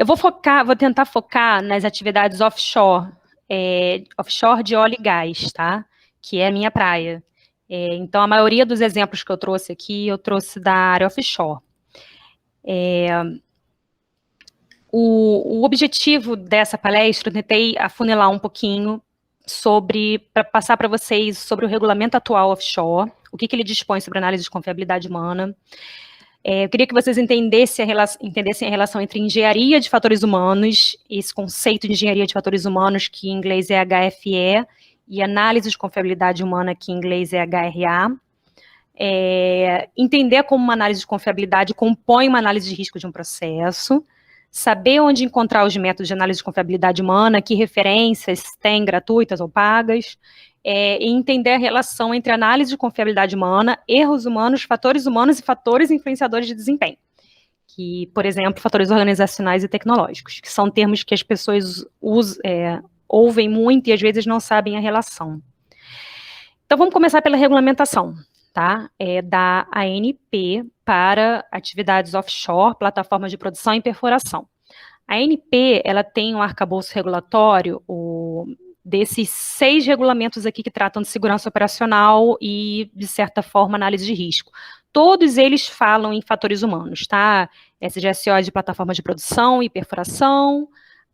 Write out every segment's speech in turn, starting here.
Vou tentar focar nas atividades offshore, offshore de óleo e gás, tá? Que é a minha praia. Então, a maioria dos exemplos que eu trouxe aqui, eu trouxe da área offshore. O objetivo dessa palestra, eu tentei afunilar um pouquinho para passar para vocês sobre o regulamento atual offshore, o que ele dispõe sobre análise de confiabilidade humana. Eu queria que vocês entendessem a relação entre engenharia de fatores humanos, esse conceito de engenharia de fatores humanos, que em inglês é HFE, e análise de confiabilidade humana, que em inglês é HRA. Entender como uma análise de confiabilidade compõe uma análise de risco de um processo, saber onde encontrar os métodos de análise de confiabilidade humana, que referências tem gratuitas ou pagas, e entender a relação entre análise de confiabilidade humana, erros humanos e fatores influenciadores de desempenho, que, por exemplo, fatores organizacionais e tecnológicos, que são termos que as pessoas ouvem muito e às vezes não sabem a relação. Então, vamos começar pela regulamentação, tá? Da ANP para atividades offshore, plataformas de produção e perfuração. A ANP, ela tem um arcabouço regulatório, desses 6 regulamentos aqui que tratam de segurança operacional e, de certa forma, análise de risco. Todos eles falam em fatores humanos, tá? SGSO de plataforma de produção e perfuração,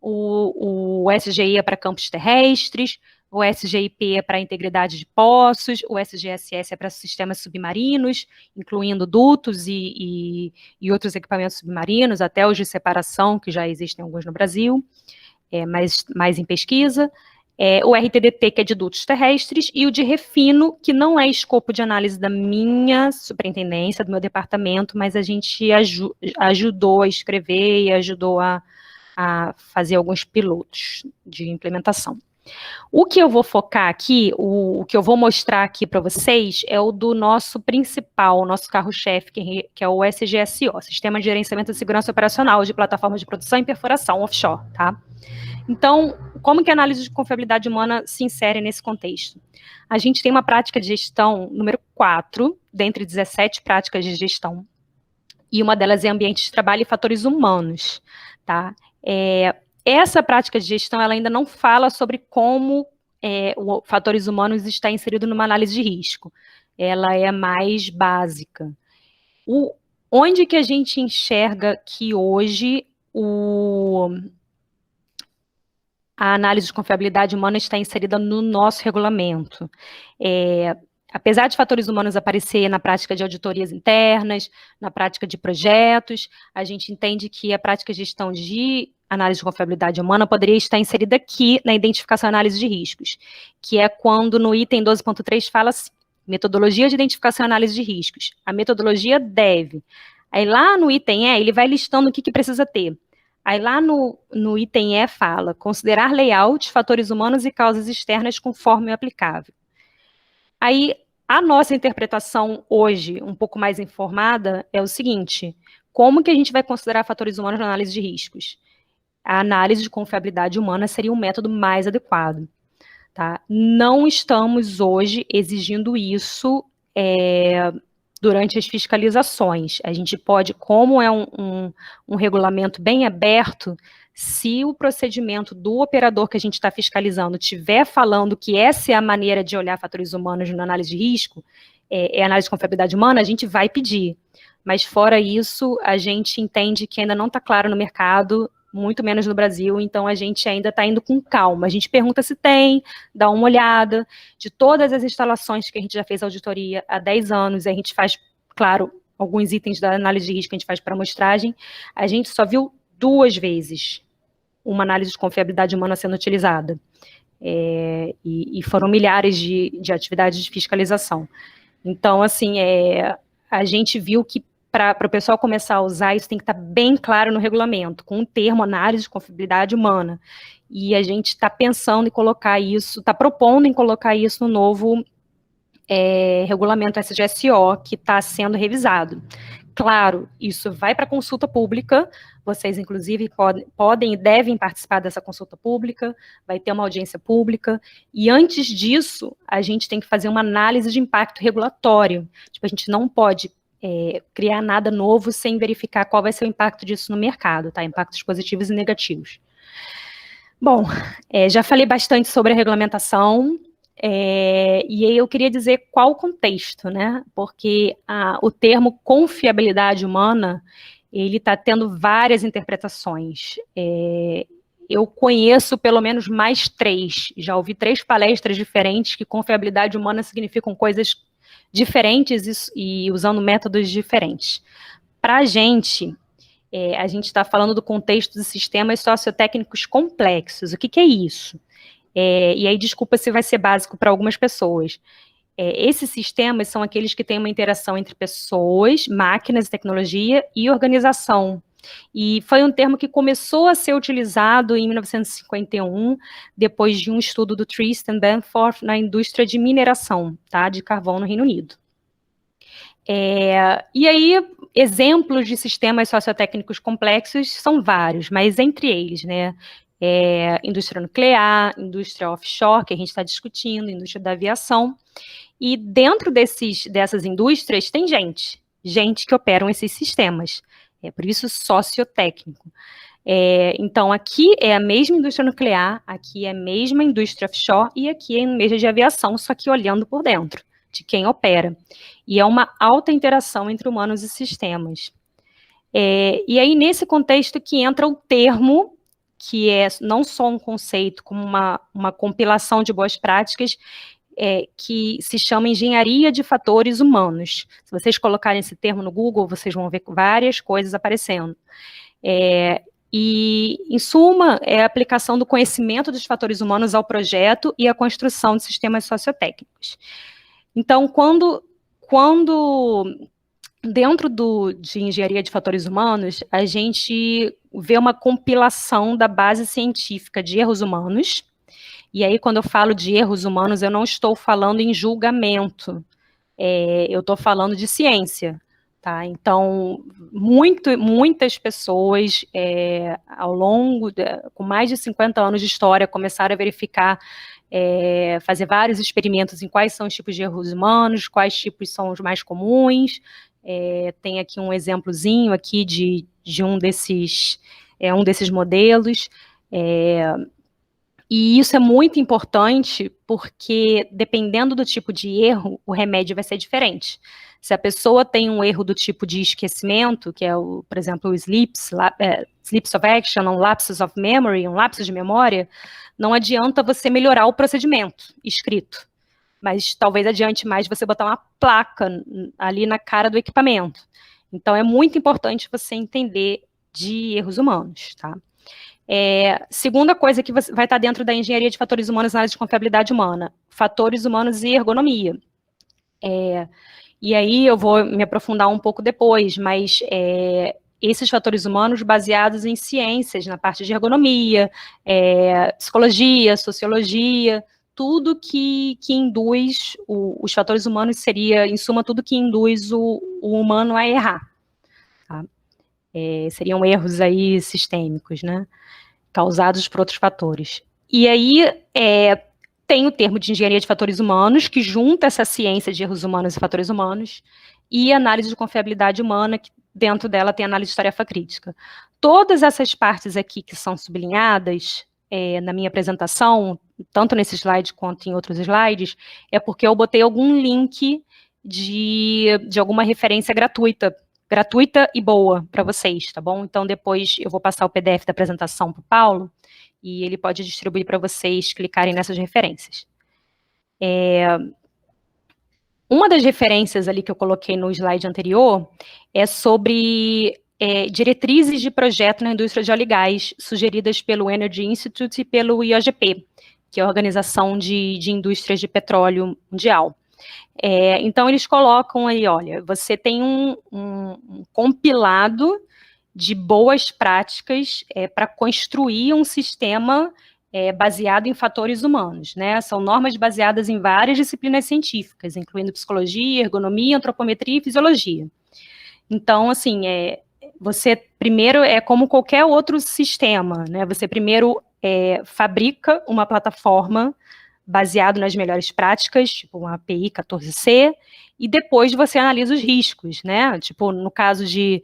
o SGI é para campos terrestres, o SGIP é para integridade de poços, o SGSS é para sistemas submarinos, incluindo dutos e outros equipamentos submarinos, até os de separação, que já existem alguns no Brasil, mais em pesquisa. O RTDT, que é de dutos terrestres, e o de refino, que não é escopo de análise da minha superintendência, do meu departamento, mas a gente ajudou a escrever e ajudou a fazer alguns pilotos de implementação. O que eu vou focar aqui, o que eu vou mostrar aqui para vocês é o do nosso principal, o nosso carro-chefe, que é o SGSO, Sistema de Gerenciamento de Segurança Operacional de Plataformas de Produção e Perfuração Offshore, tá? Então, como que a análise de confiabilidade humana se insere nesse contexto? A gente tem uma prática de gestão número 4, dentre 17 práticas de gestão, e uma delas é ambiente de trabalho e fatores humanos, tá? Essa prática de gestão, ela ainda não fala sobre como fatores humanos está inserido numa análise de risco. Ela é mais básica. Onde que a gente enxerga que hoje a análise de confiabilidade humana está inserida no nosso regulamento? Apesar de fatores humanos aparecer na prática de auditorias internas, na prática de projetos, a gente entende que a prática de gestão de análise de confiabilidade humana poderia estar inserida aqui na identificação e análise de riscos, que é quando no item 12.3 fala assim, metodologia de identificação e análise de riscos. A metodologia deve. Aí lá no item E, ele vai listando o que precisa ter. Aí lá no item E fala, considerar layout, fatores humanos e causas externas conforme o aplicável. Aí, a nossa interpretação hoje, um pouco mais informada, é o seguinte, como que a gente vai considerar fatores humanos na análise de riscos? A análise de confiabilidade humana seria um método mais adequado, tá? Não estamos hoje exigindo isso durante as fiscalizações. A gente pode, como é um regulamento bem aberto, se o procedimento do operador que a gente está fiscalizando estiver falando que essa é a maneira de olhar fatores humanos na análise de risco, análise de confiabilidade humana, a gente vai pedir. Mas fora isso, a gente entende que ainda não está claro no mercado, muito menos no Brasil, então a gente ainda está indo com calma. A gente pergunta se tem, dá uma olhada, de todas as instalações que a gente já fez auditoria há 10 anos, a gente faz, claro, alguns itens da análise de risco que a gente faz para amostragem, a gente só viu 2 vezes uma análise de confiabilidade humana sendo utilizada. E foram milhares de atividades de fiscalização. Então, assim, a gente viu que para o pessoal começar a usar, isso tem que estar bem claro no regulamento, com o termo análise de confiabilidade humana. E a gente está pensando em colocar isso, está propondo em colocar isso no novo regulamento SGSO, que está sendo revisado. Claro, isso vai para consulta pública, vocês, inclusive, podem e devem participar dessa consulta pública, vai ter uma audiência pública, e antes disso, a gente tem que fazer uma análise de impacto regulatório. Tipo, a gente não pode criar nada novo sem verificar qual vai ser o impacto disso no mercado, tá? Impactos positivos e negativos. Bom, já falei bastante sobre a regulamentação, e aí eu queria dizer qual o contexto, né? Porque o termo confiabilidade humana, ele está tendo várias interpretações. Eu conheço pelo menos mais 3, já ouvi 3 palestras diferentes que confiabilidade humana significam coisas diferentes e usando métodos diferentes. Para a gente está falando do contexto de sistemas sociotécnicos complexos. O que é isso? E aí, desculpa se vai ser básico para algumas pessoas. Esses sistemas são aqueles que têm uma interação entre pessoas, máquinas, tecnologia e organização. E foi um termo que começou a ser utilizado em 1951, depois de um estudo do Tristan Benforth na indústria de mineração, tá, de carvão no Reino Unido. E aí, exemplos de sistemas sociotécnicos complexos são vários, mas entre eles, né, indústria nuclear, indústria offshore, que a gente está discutindo, indústria da aviação, e dentro dessas indústrias tem gente que operam esses sistemas, por isso sociotécnico. Então, aqui é a mesma indústria nuclear, aqui é a mesma indústria offshore, e aqui é a mesma de aviação, só que olhando por dentro de quem opera. E é uma alta interação entre humanos e sistemas. E aí, nesse contexto que entra o termo, que é não só um conceito, como uma compilação de boas práticas, que se chama engenharia de fatores humanos. Se vocês colocarem esse termo no Google, vocês vão ver várias coisas aparecendo. E, em suma, é a aplicação do conhecimento dos fatores humanos ao projeto e à construção de sistemas sociotécnicos. Então, quando dentro de engenharia de fatores humanos, a gente vê uma compilação da base científica de erros humanos, e aí quando eu falo de erros humanos, eu não estou falando em julgamento, eu estou falando de ciência, tá? Então, muitas pessoas, ao longo, com mais de 50 anos de história, começaram a verificar, fazer vários experimentos em quais são os tipos de erros humanos, quais tipos são os mais comuns. Tem aqui um exemplozinho aqui de um desses modelos. E isso é muito importante porque, dependendo do tipo de erro, o remédio vai ser diferente. Se a pessoa tem um erro do tipo de esquecimento, que é, por exemplo, o slips of action, um lapsus of memory, um lapsus de memória, não adianta você melhorar o procedimento escrito, mas talvez adiante mais você botar uma placa ali na cara do equipamento. Então, é muito importante você entender de erros humanos, tá? Segunda coisa que vai estar dentro da engenharia de fatores humanos na área de confiabilidade humana, fatores humanos e ergonomia. E aí eu vou me aprofundar um pouco depois, mas esses fatores humanos baseados em ciências, na parte de ergonomia, psicologia, sociologia, tudo que induz, os fatores humanos seria, em suma, tudo que induz o humano a errar. Tá? Seriam erros aí sistêmicos, né? Causados por outros fatores. E aí, tem o termo de engenharia de fatores humanos, que junta essa ciência de erros humanos e fatores humanos, e análise de confiabilidade humana, que dentro dela tem análise de tarefa crítica. Todas essas partes aqui que são sublinhadas na minha apresentação, tanto nesse slide quanto em outros slides, é porque eu botei algum link de alguma referência gratuita e boa para vocês, tá bom? Então, depois eu vou passar o PDF da apresentação para o Paulo, e ele pode distribuir para vocês clicarem nessas referências. Uma das referências ali que eu coloquei no slide anterior é sobre diretrizes de projeto na indústria de óleo e gás, sugeridas pelo Energy Institute e pelo IOGP, que é a Organização de Indústrias de Petróleo Mundial. Então, eles colocam aí, olha, você tem um compilado de boas práticas para construir um sistema baseado em fatores humanos, né? São normas baseadas em várias disciplinas científicas, incluindo psicologia, ergonomia, antropometria e fisiologia. Então, assim, você primeiro como qualquer outro sistema, né? Você primeiro fabrica uma plataforma baseado nas melhores práticas, tipo uma API 14C, e depois você analisa os riscos, né? Tipo, no caso de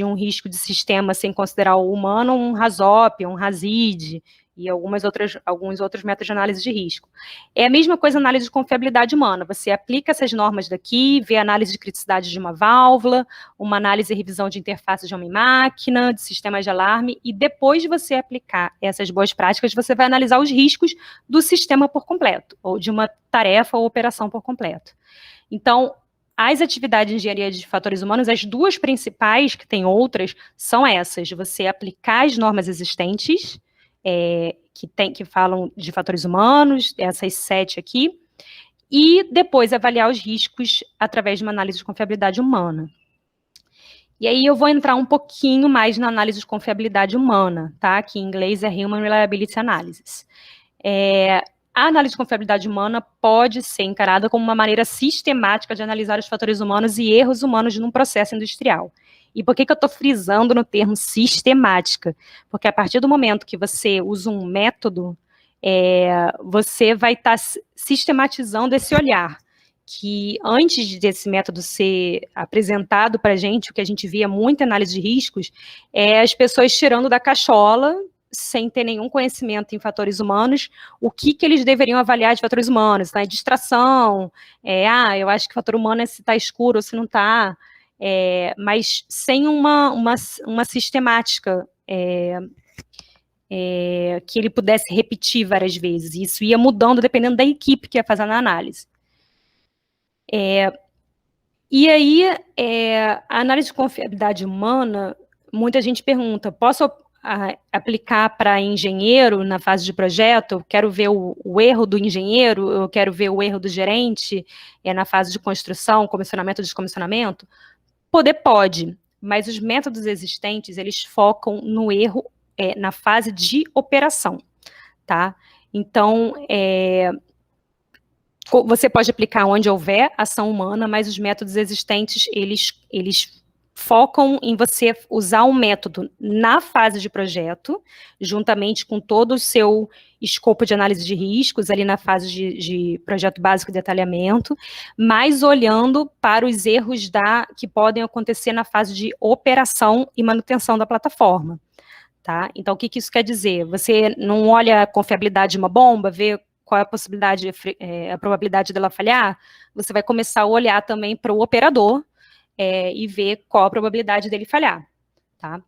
um risco de sistema sem considerar o humano, um RASOP, um RASID, e alguns outros métodos de análise de risco. É a mesma coisa a análise de confiabilidade humana, você aplica essas normas daqui, vê a análise de criticidade de uma válvula, uma análise e revisão de interface de homem-máquina, de sistemas de alarme, e depois de você aplicar essas boas práticas, você vai analisar os riscos do sistema por completo, ou de uma tarefa ou operação por completo. Então, as atividades de engenharia de fatores humanos, as duas principais, que tem outras, são essas, de você aplicar as normas existentes, que falam de fatores humanos, essas 7 aqui, e depois avaliar os riscos através de uma análise de confiabilidade humana. E aí eu vou entrar um pouquinho mais na análise de confiabilidade humana, tá? Que em inglês é Human Reliability Analysis. A análise de confiabilidade humana pode ser encarada como uma maneira sistemática de analisar os fatores humanos e erros humanos num processo industrial. E por que eu estou frisando no termo sistemática? Porque a partir do momento que você usa um método, você vai estar sistematizando esse olhar, que antes desse método ser apresentado para a gente, o que a gente via muito em análise de riscos, é as pessoas tirando da cachola, sem ter nenhum conhecimento em fatores humanos, o que eles deveriam avaliar de fatores humanos, tá? Distração, eu acho que o fator humano é se está escuro ou se não está, mas sem uma sistemática que ele pudesse repetir várias vezes. Isso ia mudando dependendo da equipe que ia fazer a análise. E aí, a análise de confiabilidade humana, muita gente pergunta, posso aplicar para engenheiro na fase de projeto? Eu quero ver o erro do engenheiro, eu quero ver o erro do gerente na fase de construção, comissionamento, descomissionamento? Pode, mas os métodos existentes, eles focam no erro na fase de operação, tá? Então, você pode aplicar onde houver ação humana, mas os métodos existentes, eles focam em você usar um método na fase de projeto, juntamente com todo o seu escopo de análise de riscos, ali na fase de projeto básico de detalhamento, mas olhando para os erros que podem acontecer na fase de operação e manutenção da plataforma. Tá? Então, o que isso quer dizer? Você não olha a confiabilidade de uma bomba, vê qual é a possibilidade, a probabilidade dela falhar, você vai começar a olhar também para o operador, e ver qual a probabilidade dele falhar, tá?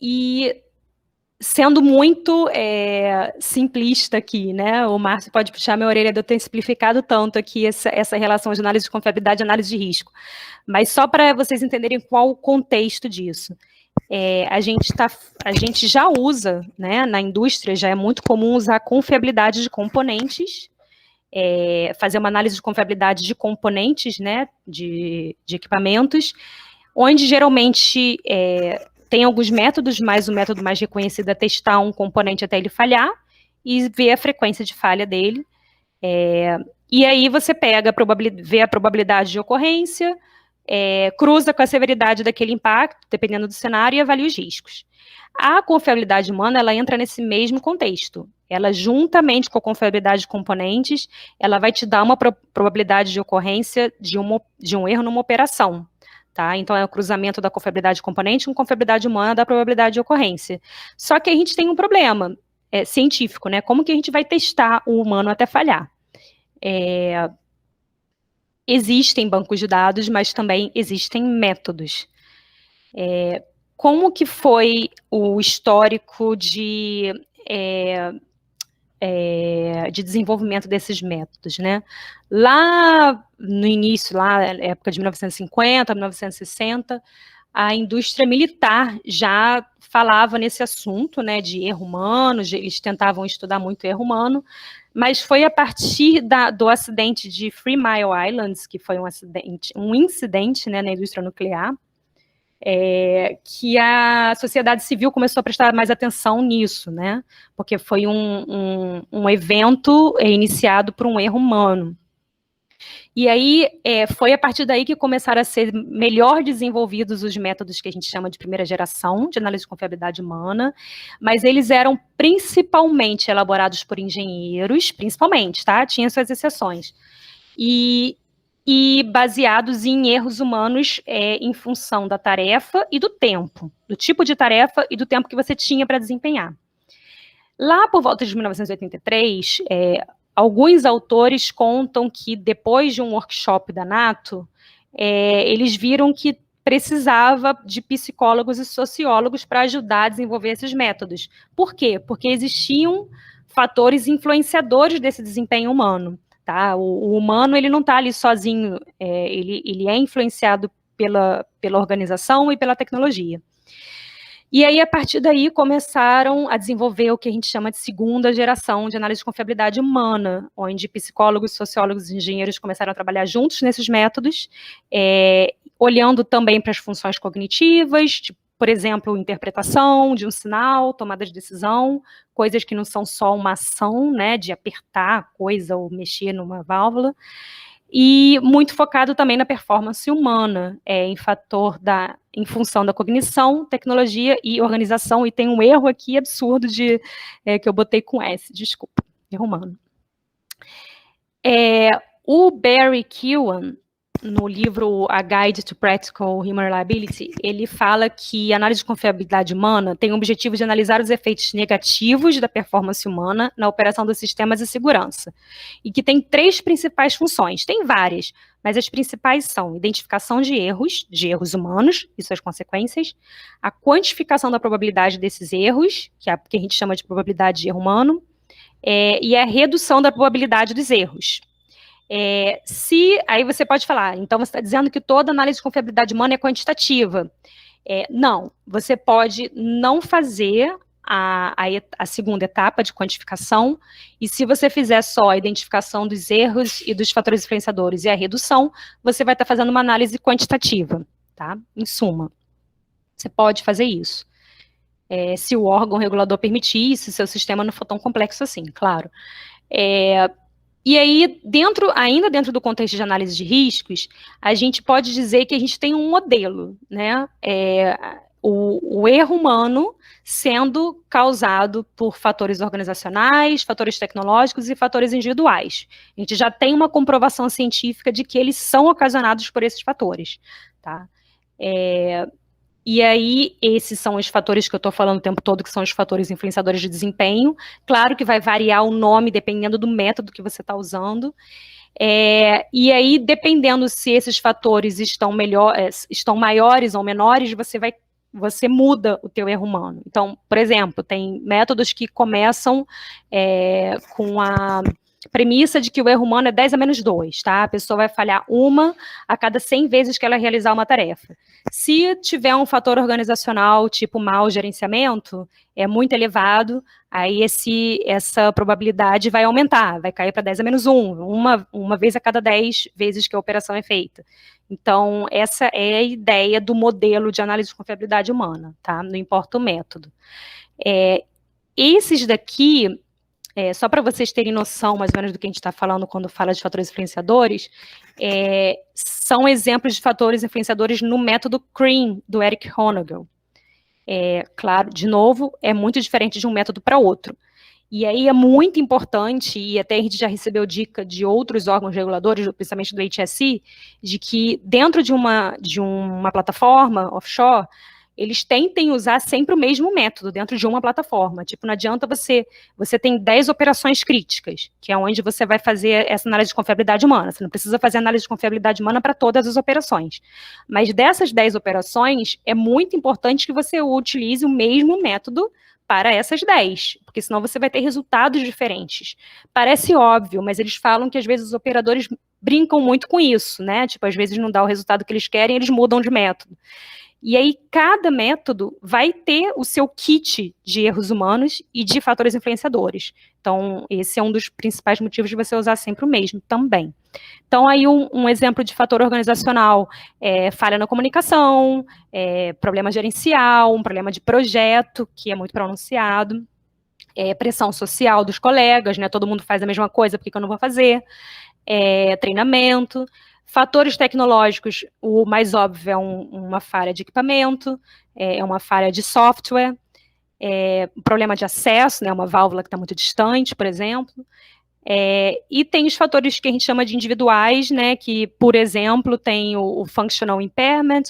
E sendo muito simplista aqui, né? O Márcio pode puxar minha orelha de eu ter simplificado tanto aqui essa relação de análise de confiabilidade e análise de risco. Mas só para vocês entenderem qual o contexto disso. A gente já usa, né, na indústria, já é muito comum usar confiabilidade de componentes, fazer uma análise de confiabilidade de componentes, né, de equipamentos, onde geralmente tem alguns métodos, mas o método mais reconhecido é testar um componente até ele falhar e ver a frequência de falha dele. E aí você vê a probabilidade de ocorrência, cruza com a severidade daquele impacto, dependendo do cenário, e avalia os riscos. A confiabilidade humana, ela entra nesse mesmo contexto. Ela, juntamente com a confiabilidade de componentes, ela vai te dar uma probabilidade de ocorrência de um erro numa operação. Tá? Então, é o cruzamento da confiabilidade de componente com confiabilidade humana da probabilidade de ocorrência. Só que a gente tem um problema científico, né? Como que a gente vai testar o humano até falhar? Existem bancos de dados, mas também existem métodos. Como que foi o histórico de desenvolvimento desses métodos, né? Lá no início, lá na época de 1950, 1960, a indústria militar já falava nesse assunto, né, de erro humano, eles tentavam estudar muito erro humano, mas foi a partir do acidente de Three Mile Island, que foi um incidente, né, na indústria nuclear, que a sociedade civil começou a prestar mais atenção nisso, né, porque foi um evento iniciado por um erro humano. E aí, foi a partir daí que começaram a ser melhor desenvolvidos os métodos que a gente chama de primeira geração, de análise de confiabilidade humana, mas eles eram principalmente elaborados por engenheiros, principalmente, tá? Tinha suas exceções. E baseados em erros humanos em função da tarefa e do tempo, do tipo de tarefa e do tempo que você tinha para desempenhar. Lá por volta de 1983, alguns autores contam que depois de um workshop da NATO, eles viram que precisava de psicólogos e sociólogos para ajudar a desenvolver esses métodos. Por quê? Porque existiam fatores influenciadores desse desempenho humano. Tá? O humano ele não está ali sozinho, ele é influenciado pela organização e pela tecnologia. E aí, a partir daí, começaram a desenvolver o que a gente chama de segunda geração de análise de confiabilidade humana, onde psicólogos, sociólogos e engenheiros começaram a trabalhar juntos nesses métodos, olhando também para as funções cognitivas, tipo, por exemplo, interpretação de um sinal, tomada de decisão, coisas que não são só uma ação, né, de apertar a coisa ou mexer numa válvula, e muito focado também na performance humana, em função da cognição, tecnologia e organização, e tem um erro aqui absurdo que eu botei com S, desculpa, erro humano. O Barry Keoghan, no livro A Guide to Practical Human Reliability, ele fala que a análise de confiabilidade humana tem o objetivo de analisar os efeitos negativos da performance humana na operação dos sistemas de segurança, e que tem 3 principais funções, tem várias, mas as principais são identificação de erros humanos e suas consequências, a quantificação da probabilidade desses erros, que é a que a gente chama de probabilidade de erro humano, e a redução da probabilidade dos erros. Aí você pode falar, então você está dizendo que toda análise de confiabilidade humana é quantitativa. Não, você pode não fazer a segunda etapa de quantificação, e se você fizer só a identificação dos erros e dos fatores influenciadores e a redução, você vai estar fazendo uma análise quantitativa, tá? Em suma, você pode fazer isso. Se o órgão regulador permitir, se o seu sistema não for tão complexo assim, claro. E aí, ainda dentro do contexto de análise de riscos, a gente pode dizer que a gente tem um modelo, né? O erro humano sendo causado por fatores organizacionais, fatores tecnológicos e fatores individuais. A gente já tem uma comprovação científica de que eles são ocasionados por esses fatores, tá? E aí, esses são os fatores que eu estou falando o tempo todo, que são os fatores influenciadores de desempenho. Claro que vai variar o nome dependendo do método que você está usando. E aí, dependendo se esses fatores estão maiores ou menores, você muda o teu erro humano. Então, por exemplo, tem métodos que começam com a premissa de que o erro humano é 10 a menos 2, tá? A pessoa vai falhar uma a cada 100 vezes que ela realizar uma tarefa. Se tiver um fator organizacional, tipo mau gerenciamento, é muito elevado, aí essa probabilidade vai aumentar, vai cair para 10 a menos 1, uma vez a cada 10 vezes que a operação é feita. Então, essa é a ideia do modelo de análise de confiabilidade humana, tá? Não importa o método. Esses daqui, só para vocês terem noção mais ou menos do que a gente está falando quando fala de fatores influenciadores, são exemplos de fatores influenciadores no método CREAM, do Eric Honegal. Claro, de novo, é muito diferente de um método para outro. E aí é muito importante, e até a gente já recebeu dica de outros órgãos reguladores, principalmente do HSE, de que dentro de uma plataforma offshore, eles tentem usar sempre o mesmo método dentro de uma plataforma. Tipo, não adianta você tem 10 operações críticas, que é onde você vai fazer essa análise de confiabilidade humana. Você não precisa fazer análise de confiabilidade humana para todas as operações. Mas dessas 10 operações, é muito importante que você utilize o mesmo método para essas 10, porque senão você vai ter resultados diferentes. Parece óbvio, mas eles falam que às vezes os operadores brincam muito com isso, né? Tipo, às vezes não dá o resultado que eles querem, eles mudam de método. E aí, cada método vai ter o seu kit de erros humanos e de fatores influenciadores. Então, esse é um dos principais motivos de você usar sempre o mesmo também. Então, aí um exemplo de fator organizacional falha na comunicação, problema gerencial, um problema de projeto, que é muito pronunciado, pressão social dos colegas, né? Todo mundo faz a mesma coisa, por que eu não vou fazer? treinamento. Fatores tecnológicos, o mais óbvio é uma falha de equipamento, é uma falha de software, problema de acesso, né, uma válvula que está muito distante, por exemplo. E tem os fatores que a gente chama de individuais, né, que, por exemplo, tem o functional impairment,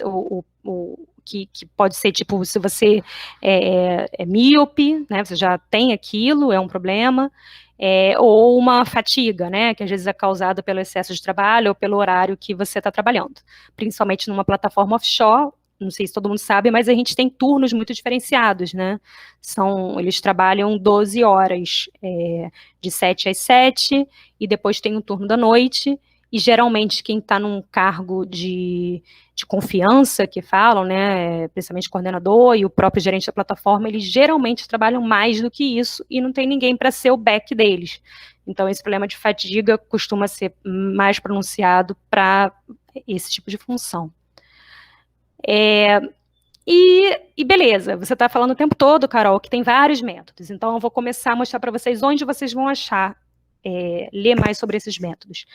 que pode ser, tipo, se você é míope, né, você já tem aquilo, é um problema, ou uma fatiga, né, que às vezes é causada pelo excesso de trabalho ou pelo horário que você está trabalhando, principalmente numa plataforma offshore. Não sei se todo mundo sabe, mas a gente tem turnos muito diferenciados, né? Eles trabalham 12 horas, de 7 às 7, e depois tem um turno da noite, e geralmente quem está num cargo de confiança, que falam, né, principalmente coordenador e o próprio gerente da plataforma, eles geralmente trabalham mais do que isso, e não tem ninguém para ser o back deles. Então, esse problema de fadiga costuma ser mais pronunciado para esse tipo de função. E beleza, você está falando o tempo todo, Carol, que tem vários métodos. Então, eu vou começar a mostrar para vocês onde vocês vão achar, ler mais sobre esses métodos.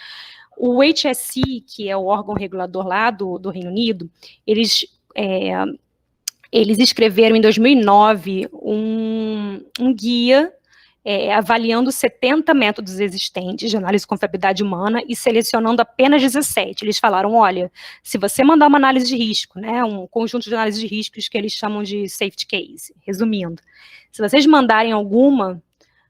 O HSE, que é o órgão regulador lá do Reino Unido, eles escreveram em 2009 um guia avaliando 70 métodos existentes de análise de confiabilidade humana e selecionando apenas 17. Eles falaram, olha, se você mandar uma análise de risco, né, um conjunto de análises de riscos que eles chamam de safety case, resumindo, se vocês mandarem alguma,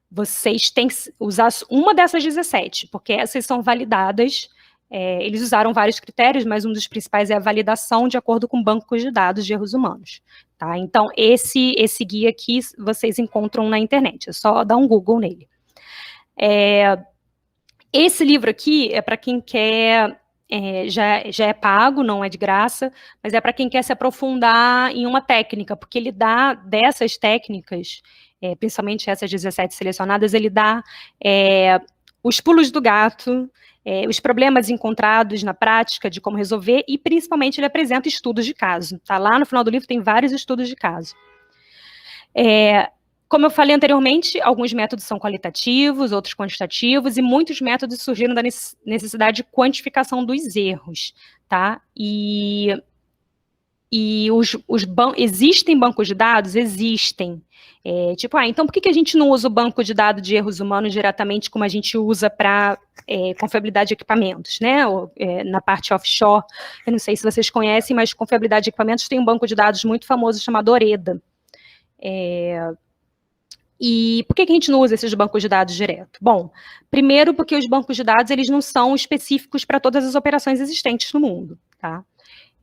vocês têm que usar uma dessas 17, porque essas são validadas. Eles usaram vários critérios, mas um dos principais é a validação de acordo com bancos de dados de erros humanos. Tá? Então, esse guia aqui vocês encontram na internet, é só dar um Google nele. Esse livro aqui é para quem quer, já é pago, não é de graça, mas é para quem quer se aprofundar em uma técnica, porque ele dá dessas técnicas, principalmente essas 17 selecionadas, ele dá os pulos do gato, os problemas encontrados na prática de como resolver, e principalmente ele apresenta estudos de caso. Tá? Lá no final do livro tem vários estudos de caso. Como eu falei anteriormente, alguns métodos são qualitativos, outros quantitativos, e muitos métodos surgiram da necessidade de quantificação dos erros. Tá? Existem bancos de dados? Existem. Então por que a gente não usa o banco de dados de erros humanos diretamente como a gente usa para confiabilidade de equipamentos, né? Na parte offshore, eu não sei se vocês conhecem, mas confiabilidade de equipamentos tem um banco de dados muito famoso chamado OREDA. E por que a gente não usa esses bancos de dados direto? Bom, primeiro porque os bancos de dados eles não são específicos para todas as operações existentes no mundo, tá?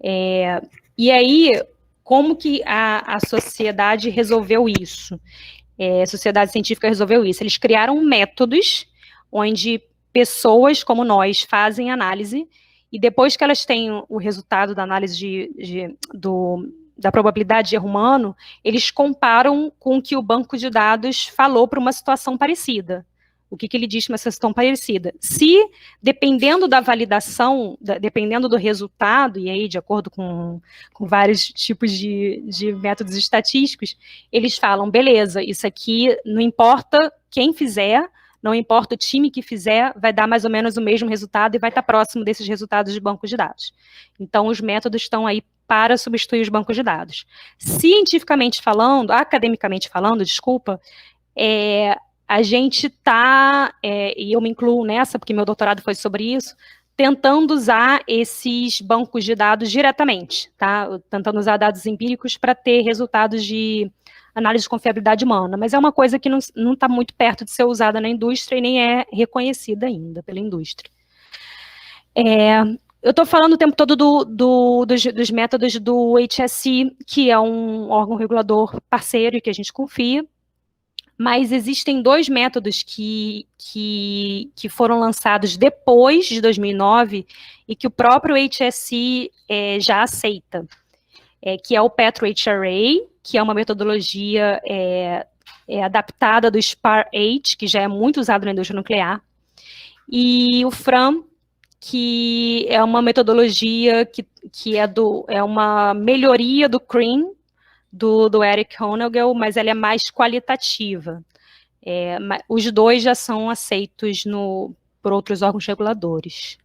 E aí, como que a sociedade resolveu isso? A sociedade científica resolveu isso. Eles criaram métodos onde pessoas como nós fazem análise, e depois que elas têm o resultado da análise da probabilidade de erro humano, eles comparam com o que o banco de dados falou para uma situação parecida. O que ele diz para uma situação parecida. Se, dependendo da validação, dependendo do resultado, e aí de acordo com vários tipos de métodos estatísticos, eles falam, beleza, isso aqui não importa quem fizer, não importa o time que fizer, vai dar mais ou menos o mesmo resultado e vai estar próximo desses resultados de banco de dados. Então, os métodos estão aí para substituir os bancos de dados. Cientificamente falando, academicamente falando, desculpa, a gente está, e eu me incluo nessa, porque meu doutorado foi sobre isso, tentando usar esses bancos de dados diretamente, tá? Tentando usar dados empíricos para ter resultados de análise de confiabilidade humana, mas é uma coisa que não está muito perto de ser usada na indústria e nem é reconhecida ainda pela indústria. Eu estou falando o tempo todo dos métodos do HSE, que é um órgão regulador parceiro e que a gente confia, mas existem dois métodos que foram lançados depois de 2009 e que o próprio HSE já aceita, que é o PetroHRA, que é uma metodologia adaptada do SPAR-8, que já é muito usado na indústria nuclear, e o FRAM, que é uma metodologia que é uma melhoria do CREAM, do Eric Honeygel, mas ela é mais qualitativa. Os dois já são aceitos por outros órgãos reguladores.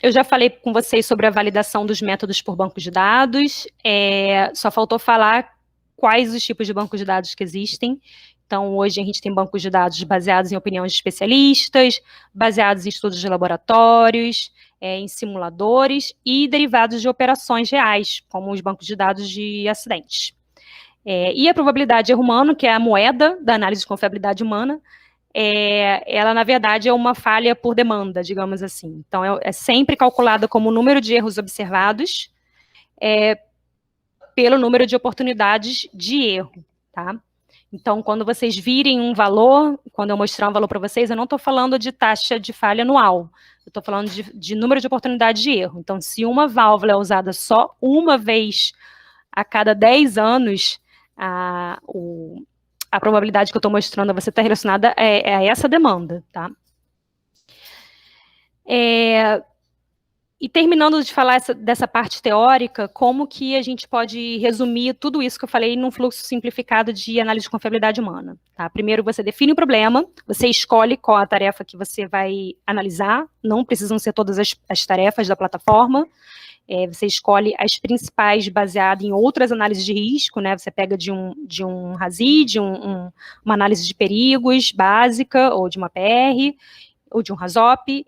Eu já falei com vocês sobre a validação dos métodos por banco de dados, só faltou falar quais os tipos de bancos de dados que existem. Então, hoje a gente tem bancos de dados baseados em opiniões de especialistas, baseados em estudos de laboratórios, em simuladores e derivados de operações reais, como os bancos de dados de acidentes. E a probabilidade de erro humano, que é a moeda da análise de confiabilidade humana, ela, na verdade, é uma falha por demanda, digamos assim. Então, é sempre calculada como o número de erros observados pelo número de oportunidades de erro, tá? Então, quando vocês virem um valor, quando eu mostrar um valor para vocês, eu não estou falando de taxa de falha anual, eu estou falando de número de oportunidades de erro. Então, se uma válvula é usada só uma vez a cada 10 anos, a probabilidade que eu estou mostrando a você está relacionada a essa demanda, tá? E terminando de falar dessa parte teórica, como que a gente pode resumir tudo isso que eu falei num fluxo simplificado de análise de confiabilidade humana, tá? Primeiro, você define o problema, você escolhe qual a tarefa que você vai analisar, não precisam ser todas as tarefas da plataforma, você escolhe as principais baseadas em outras análises de risco, né? Você pega de um RASID, uma análise de perigos básica, ou de uma PR, ou de um RASOP,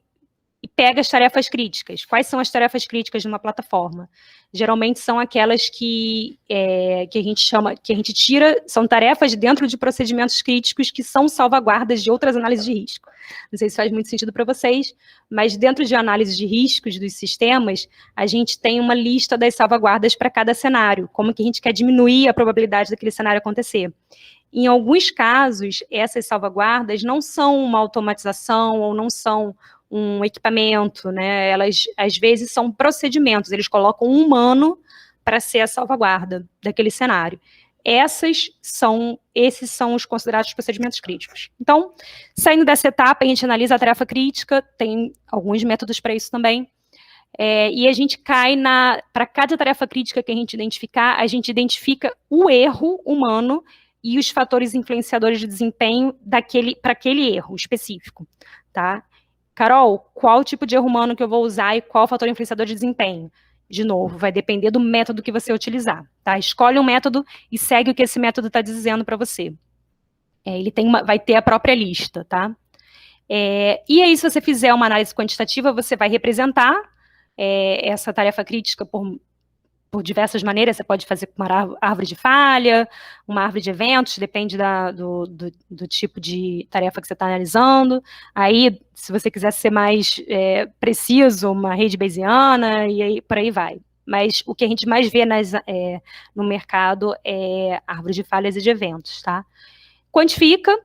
e pega as tarefas críticas. Quais são as tarefas críticas de uma plataforma? Geralmente são aquelas que a gente tira, são tarefas dentro de procedimentos críticos que são salvaguardas de outras análises de risco. Não sei se faz muito sentido para vocês, mas dentro de análise de riscos dos sistemas, a gente tem uma lista das salvaguardas para cada cenário, como que a gente quer diminuir a probabilidade daquele cenário acontecer. Em alguns casos, essas salvaguardas não são uma automatização ou não são um equipamento, né? Elas, às vezes, são procedimentos, eles colocam um humano para ser a salvaguarda daquele cenário. Esses são os considerados procedimentos críticos. Então, saindo dessa etapa, a gente analisa a tarefa crítica, tem alguns métodos para isso também, e a gente cai para cada tarefa crítica que a gente identificar, a gente identifica o erro humano e os fatores influenciadores de desempenho para aquele erro específico, tá? Carol, qual tipo de erro humano que eu vou usar e qual fator influenciador de desempenho? De novo, vai depender do método que você utilizar, tá? Escolhe um método e segue o que esse método está dizendo para você. Ele vai ter a própria lista, tá? E aí, se você fizer uma análise quantitativa, você vai representar essa tarefa crítica por diversas maneiras. Você pode fazer com uma árvore de falha, uma árvore de eventos, depende do tipo de tarefa que você está analisando. Aí, se você quiser ser mais preciso, uma rede bayesiana, e aí por aí vai. Mas o que a gente mais vê no mercado é árvore de falhas e de eventos, tá? Quantifica,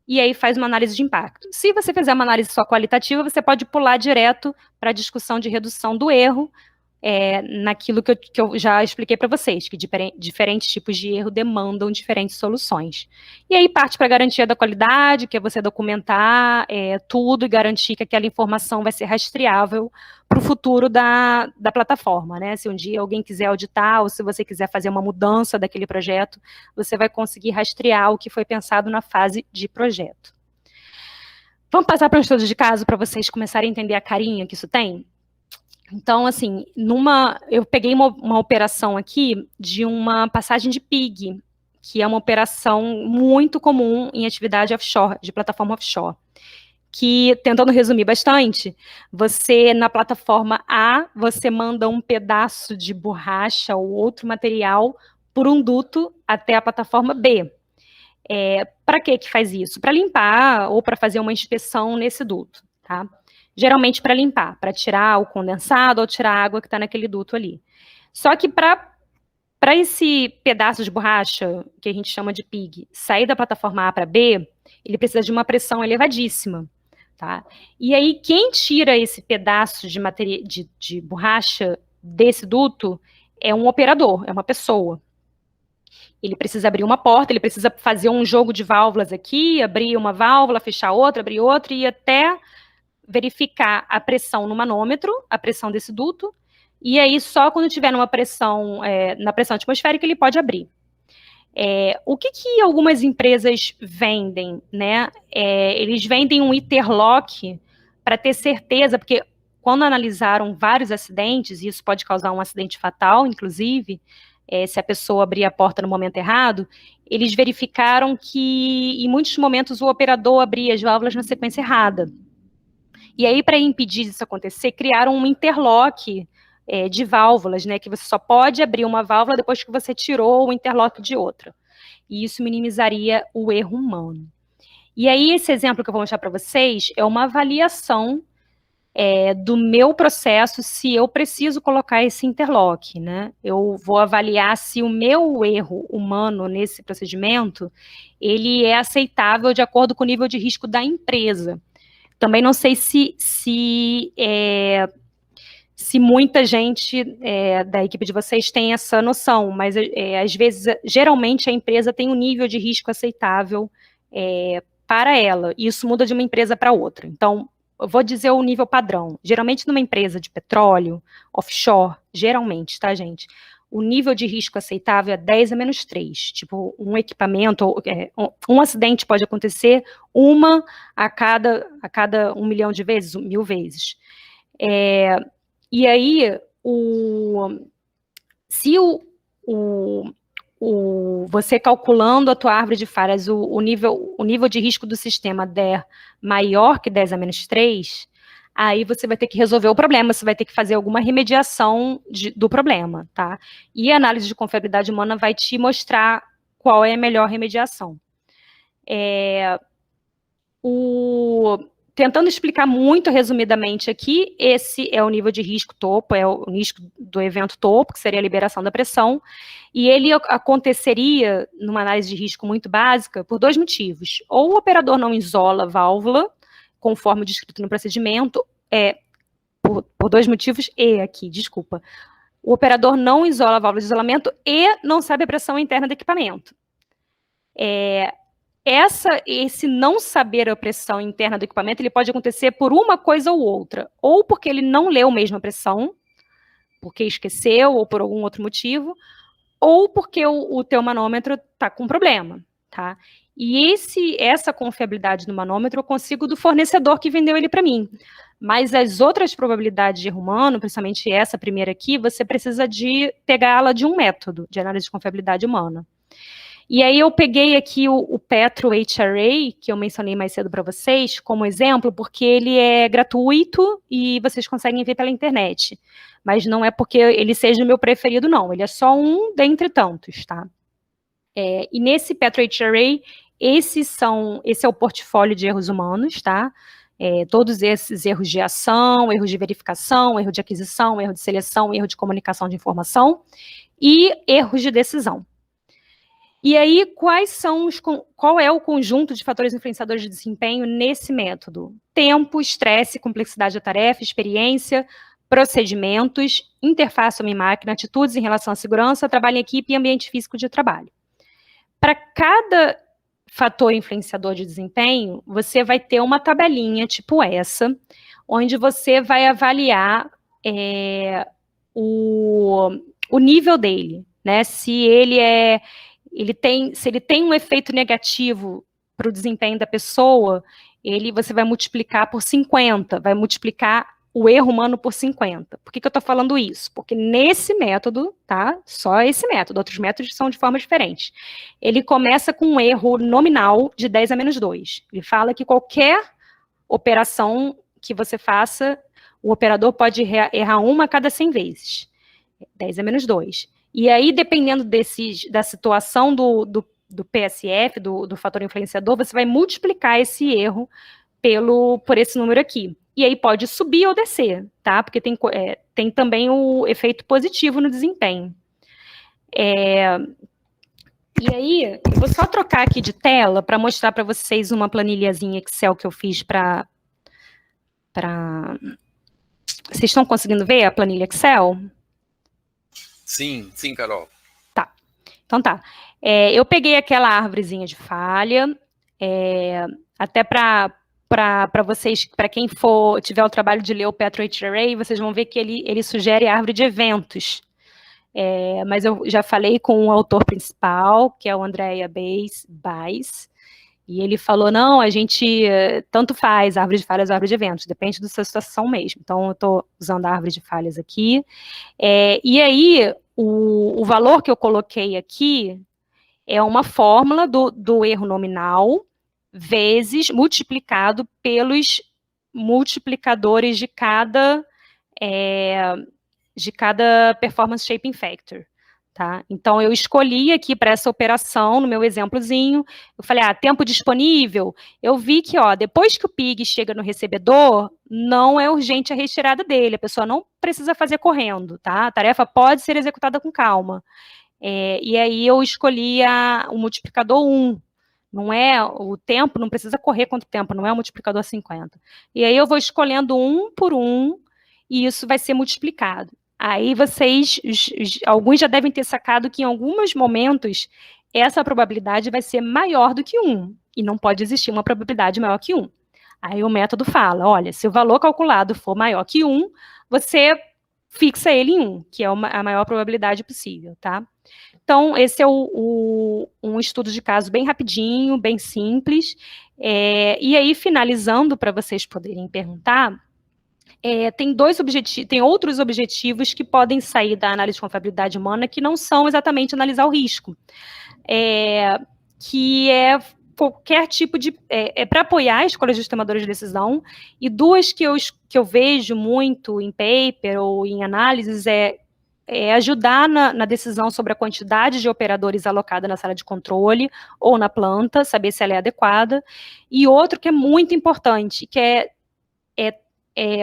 e aí faz uma análise de impacto. Se você fizer uma análise só qualitativa, você pode pular direto para a discussão de redução do erro, naquilo que eu já expliquei para vocês, que diferentes tipos de erro demandam diferentes soluções. E aí parte para a garantia da qualidade, que é você documentar tudo e garantir que aquela informação vai ser rastreável para o futuro da plataforma, né? Se um dia alguém quiser auditar ou se você quiser fazer uma mudança daquele projeto, você vai conseguir rastrear o que foi pensado na fase de projeto. Vamos passar para um estudo de caso para vocês começarem a entender a carinha que isso tem? Então, assim, eu peguei uma operação aqui de uma passagem de PIG, que é uma operação muito comum em atividade offshore, de plataforma offshore, que, tentando resumir bastante, você, na plataforma A, você manda um pedaço de borracha ou outro material por um duto até a plataforma B. Para que faz isso? Para limpar ou para fazer uma inspeção nesse duto, tá? Geralmente para limpar, para tirar o condensado ou tirar a água que está naquele duto ali. Só que para esse pedaço de borracha, que a gente chama de PIG, sair da plataforma A para B, ele precisa de uma pressão elevadíssima, tá? E aí, quem tira esse pedaço de borracha desse duto é um operador, é uma pessoa. Ele precisa abrir uma porta, ele precisa fazer um jogo de válvulas aqui, abrir uma válvula, fechar outra, abrir outra, e até verificar a pressão no manômetro, a pressão desse duto, e aí só quando tiver numa pressão, na pressão atmosférica ele pode abrir. O que algumas empresas vendem, né? Eles vendem um interlock para ter certeza, porque quando analisaram vários acidentes, e isso pode causar um acidente fatal, inclusive, se a pessoa abrir a porta no momento errado, eles verificaram que, em muitos momentos, o operador abria as válvulas na sequência errada. E aí, para impedir isso acontecer, criaram um interlock de válvulas, né? Que você só pode abrir uma válvula depois que você tirou o interlock de outra. E isso minimizaria o erro humano. E aí, esse exemplo que eu vou mostrar para vocês é uma avaliação do meu processo, se eu preciso colocar esse interlock, né? Eu vou avaliar se o meu erro humano nesse procedimento, ele é aceitável de acordo com o nível de risco da empresa. Também não sei se muita gente da equipe de vocês tem essa noção, mas às vezes, geralmente, a empresa tem um nível de risco aceitável para ela, e isso muda de uma empresa para outra. Então, eu vou dizer o nível padrão. Geralmente, numa empresa de petróleo, offshore, geralmente, tá, gente? O nível de risco aceitável é 10 a menos 3. Tipo, um equipamento, um acidente pode acontecer uma a cada 1 milhão de vezes, 1.000 vezes. E aí, se você calculando a tua árvore de falhas, o nível de risco do sistema der maior que 10 a menos 3, aí você vai ter que resolver o problema, você vai ter que fazer alguma remediação do problema, tá? E a análise de confiabilidade humana vai te mostrar qual é a melhor remediação. Tentando explicar muito resumidamente aqui, esse é o nível de risco topo, é o risco do evento topo, que seria a liberação da pressão, e ele aconteceria, numa análise de risco muito básica, por 2 motivos. Ou o operador não isola a válvula, conforme descrito no procedimento, por 2 motivos, desculpa. O operador não isola a válvula de isolamento e não sabe a pressão interna do equipamento. Esse não saber a pressão interna do equipamento, ele pode acontecer por uma coisa ou outra. Ou porque ele não leu mesmo a pressão, porque esqueceu, ou por algum outro motivo, ou porque o teu manômetro está com problema, tá? E essa confiabilidade do manômetro eu consigo do fornecedor que vendeu ele para mim. Mas as outras probabilidades de erro humano, principalmente essa primeira aqui, você precisa de pegá-la de um método de análise de confiabilidade humana. E aí eu peguei aqui o Petro HRA, que eu mencionei mais cedo para vocês, como exemplo, porque ele é gratuito e vocês conseguem ver pela internet. Mas não é porque ele seja o meu preferido, não. Ele é só um dentre tantos, tá? E nesse Petro HRA, esse é o portfólio de erros humanos, tá? Todos esses erros de ação, erros de verificação, erro de aquisição, erro de seleção, erro de comunicação de informação e erros de decisão. E aí, qual é o conjunto de fatores influenciadores de desempenho nesse método? Tempo, estresse, complexidade da tarefa, experiência, procedimentos, interface homem-máquina, atitudes em relação à segurança, trabalho em equipe e ambiente físico de trabalho. Para cada fator influenciador de desempenho, você vai ter uma tabelinha tipo essa, onde você vai avaliar o nível dele, né? Se ele tem um efeito negativo para o desempenho da pessoa, você vai multiplicar por 50, vai multiplicar o erro humano por 50. Por que eu estou falando isso? Porque nesse método, tá? Só esse método, outros métodos são de forma diferente. Ele começa com um erro nominal de 10 a menos 2. Ele fala que qualquer operação que você faça, o operador pode errar uma a cada 100 vezes. 10 a menos 2. E aí, dependendo da situação do PSF, do fator influenciador, você vai multiplicar esse erro por esse número aqui. E aí pode subir ou descer, tá? Porque tem também o efeito positivo no desempenho. E aí, eu vou só trocar aqui de tela para mostrar para vocês uma planilhazinha Excel que eu fiz para... Vocês estão conseguindo ver a planilha Excel? Sim, Carol. Tá. Então tá. Eu peguei aquela árvorezinha de falha, até para vocês, para quem tiver o trabalho de ler o Petro HRA, vocês vão ver que ele sugere a árvore de eventos. Mas eu já falei com o autor principal, que é o Andrea Baez, e ele falou, não, a gente tanto faz árvore de falhas ou árvore de eventos, depende da sua situação mesmo. Então, eu estou usando a árvore de falhas aqui. E aí, o valor que eu coloquei aqui é uma fórmula do erro nominal vezes multiplicado pelos multiplicadores de cada performance shaping factor. Tá? Então, eu escolhi aqui para essa operação, no meu exemplozinho, eu falei, tempo disponível, eu vi que, depois que o PIG chega no recebedor, não é urgente a retirada dele, a pessoa não precisa fazer correndo, tá? A tarefa pode ser executada com calma. E aí eu escolhi o multiplicador 1, não é o tempo, não precisa correr contra o tempo, não é o multiplicador 50. E aí eu vou escolhendo um por um, e isso vai ser multiplicado. Aí alguns já devem ter sacado que em alguns momentos essa probabilidade vai ser maior do que 1, e não pode existir uma probabilidade maior que 1. Aí o método fala, olha, se o valor calculado for maior que 1, você fixa ele em 1, que é a maior probabilidade possível, tá? Então, esse é um estudo de caso bem rapidinho, bem simples. E aí, finalizando, para vocês poderem perguntar, tem outros objetivos que podem sair da análise de confiabilidade humana que não são exatamente analisar o risco, que é qualquer tipo de... para apoiar a escolha dos tomadores de decisão, e duas que eu vejo muito em paper ou em análises ajudar na decisão sobre a quantidade de operadores alocada na sala de controle ou na planta, saber se ela é adequada, e outro que é muito importante, que é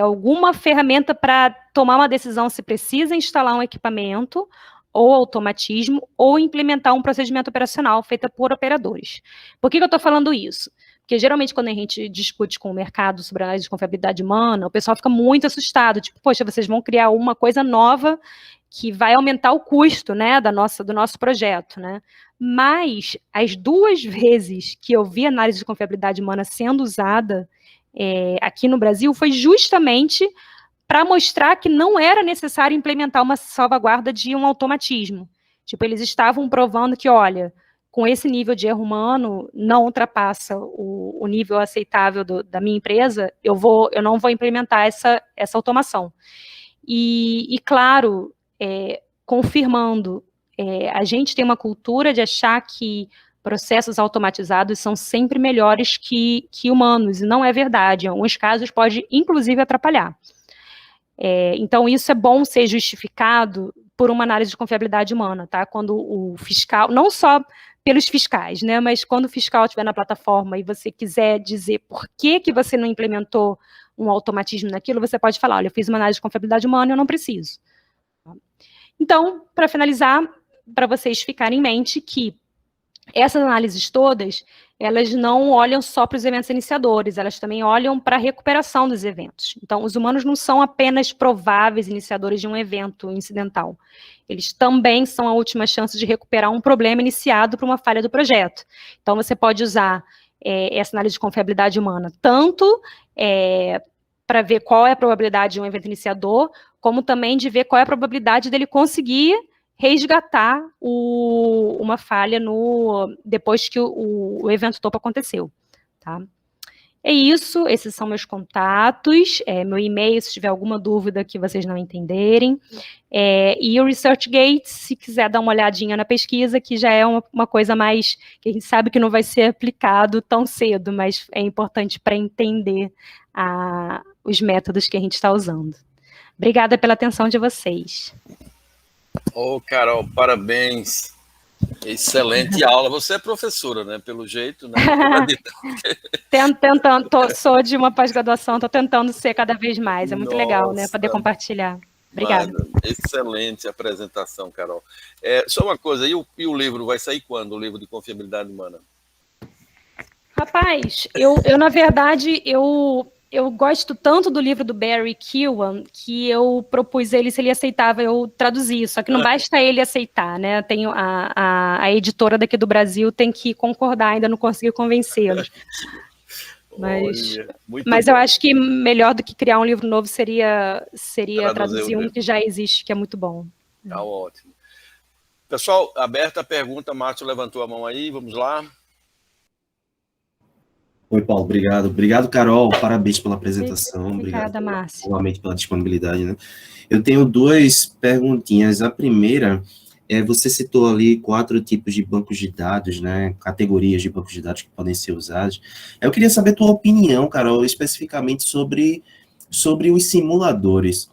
alguma ferramenta para tomar uma decisão se precisa instalar um equipamento ou automatismo, ou implementar um procedimento operacional feito por operadores. Por que eu estou falando isso? Porque, geralmente, quando a gente discute com o mercado sobre análise de confiabilidade humana, o pessoal fica muito assustado, tipo, poxa, vocês vão criar uma coisa nova que vai aumentar o custo, né, do nosso projeto, né? Mas, as 2 vezes que eu vi análise de confiabilidade humana sendo usada aqui no Brasil, foi justamente para mostrar que não era necessário implementar uma salvaguarda de um automatismo. Tipo, eles estavam provando que, olha, com esse nível de erro humano, não ultrapassa o nível aceitável da minha empresa, eu não vou implementar essa automação. E claro, confirmando, a gente tem uma cultura de achar que processos automatizados são sempre melhores que humanos, e não é verdade. Em alguns casos, pode, inclusive, atrapalhar. Então, isso é bom ser justificado por uma análise de confiabilidade humana, tá? Quando o fiscal, não só pelos fiscais, né, mas quando o fiscal estiver na plataforma e você quiser dizer por que você não implementou um automatismo naquilo, você pode falar, olha, eu fiz uma análise de confiabilidade humana e eu não preciso. Então, para finalizar, para vocês ficarem em mente que essas análises todas, elas não olham só para os eventos iniciadores, elas também olham para a recuperação dos eventos. Então, os humanos não são apenas prováveis iniciadores de um evento incidental. Eles também são a última chance de recuperar um problema iniciado por uma falha do projeto. Então, você pode usar essa análise de confiabilidade humana tanto para ver qual é a probabilidade de um evento iniciador, como também de ver qual é a probabilidade dele conseguir resgatar uma falha depois que o evento topo aconteceu, tá? É isso, esses são meus contatos, meu e-mail, se tiver alguma dúvida que vocês não entenderem, e o ResearchGate, se quiser dar uma olhadinha na pesquisa, que já é uma coisa mais, que a gente sabe que não vai ser aplicado tão cedo, mas é importante para entender os métodos que a gente está usando. Obrigada pela atenção de vocês. Carol, parabéns. Excelente aula. Você é professora, né? Pelo jeito, né? Sou de uma pós-graduação, estou tentando ser cada vez mais. É muito legal, né? Poder compartilhar. Obrigada. Excelente apresentação, Carol. Só uma coisa, e o livro vai sair quando? O livro de confiabilidade humana? Rapaz, na verdade, eu gosto tanto do livro do Barry Keoghan que eu propus ele, se ele aceitava, eu traduzir. Só que não basta ele aceitar, né? A editora daqui do Brasil tem que concordar, ainda não consegui convencê-los. Mas eu acho que melhor do que criar um livro novo seria traduzir um que já existe, que é muito bom. Tá ótimo. Pessoal, aberta a pergunta, Márcio levantou a mão aí, vamos lá. Oi, Paulo, obrigado. Obrigado, Carol, parabéns pela apresentação. Obrigada, Márcio. Novamente pela disponibilidade, né? Eu tenho 2 perguntinhas. A primeira você citou ali 4 tipos de bancos de dados, né? Categorias de bancos de dados que podem ser usados. Eu queria saber a tua opinião, Carol, especificamente sobre os simuladores.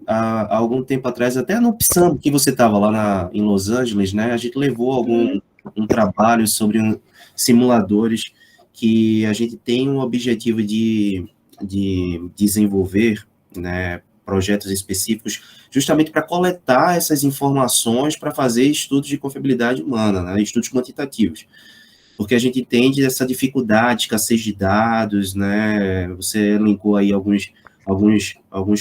Há algum tempo atrás, até no PSAM, que você estava lá em Los Angeles, né? A gente levou um trabalho sobre simuladores que a gente tem um objetivo de desenvolver, né, projetos específicos, justamente para coletar essas informações para fazer estudos de confiabilidade humana, né, estudos quantitativos. Porque a gente entende essa dificuldade, escassez de dados, né, você elencou aí alguns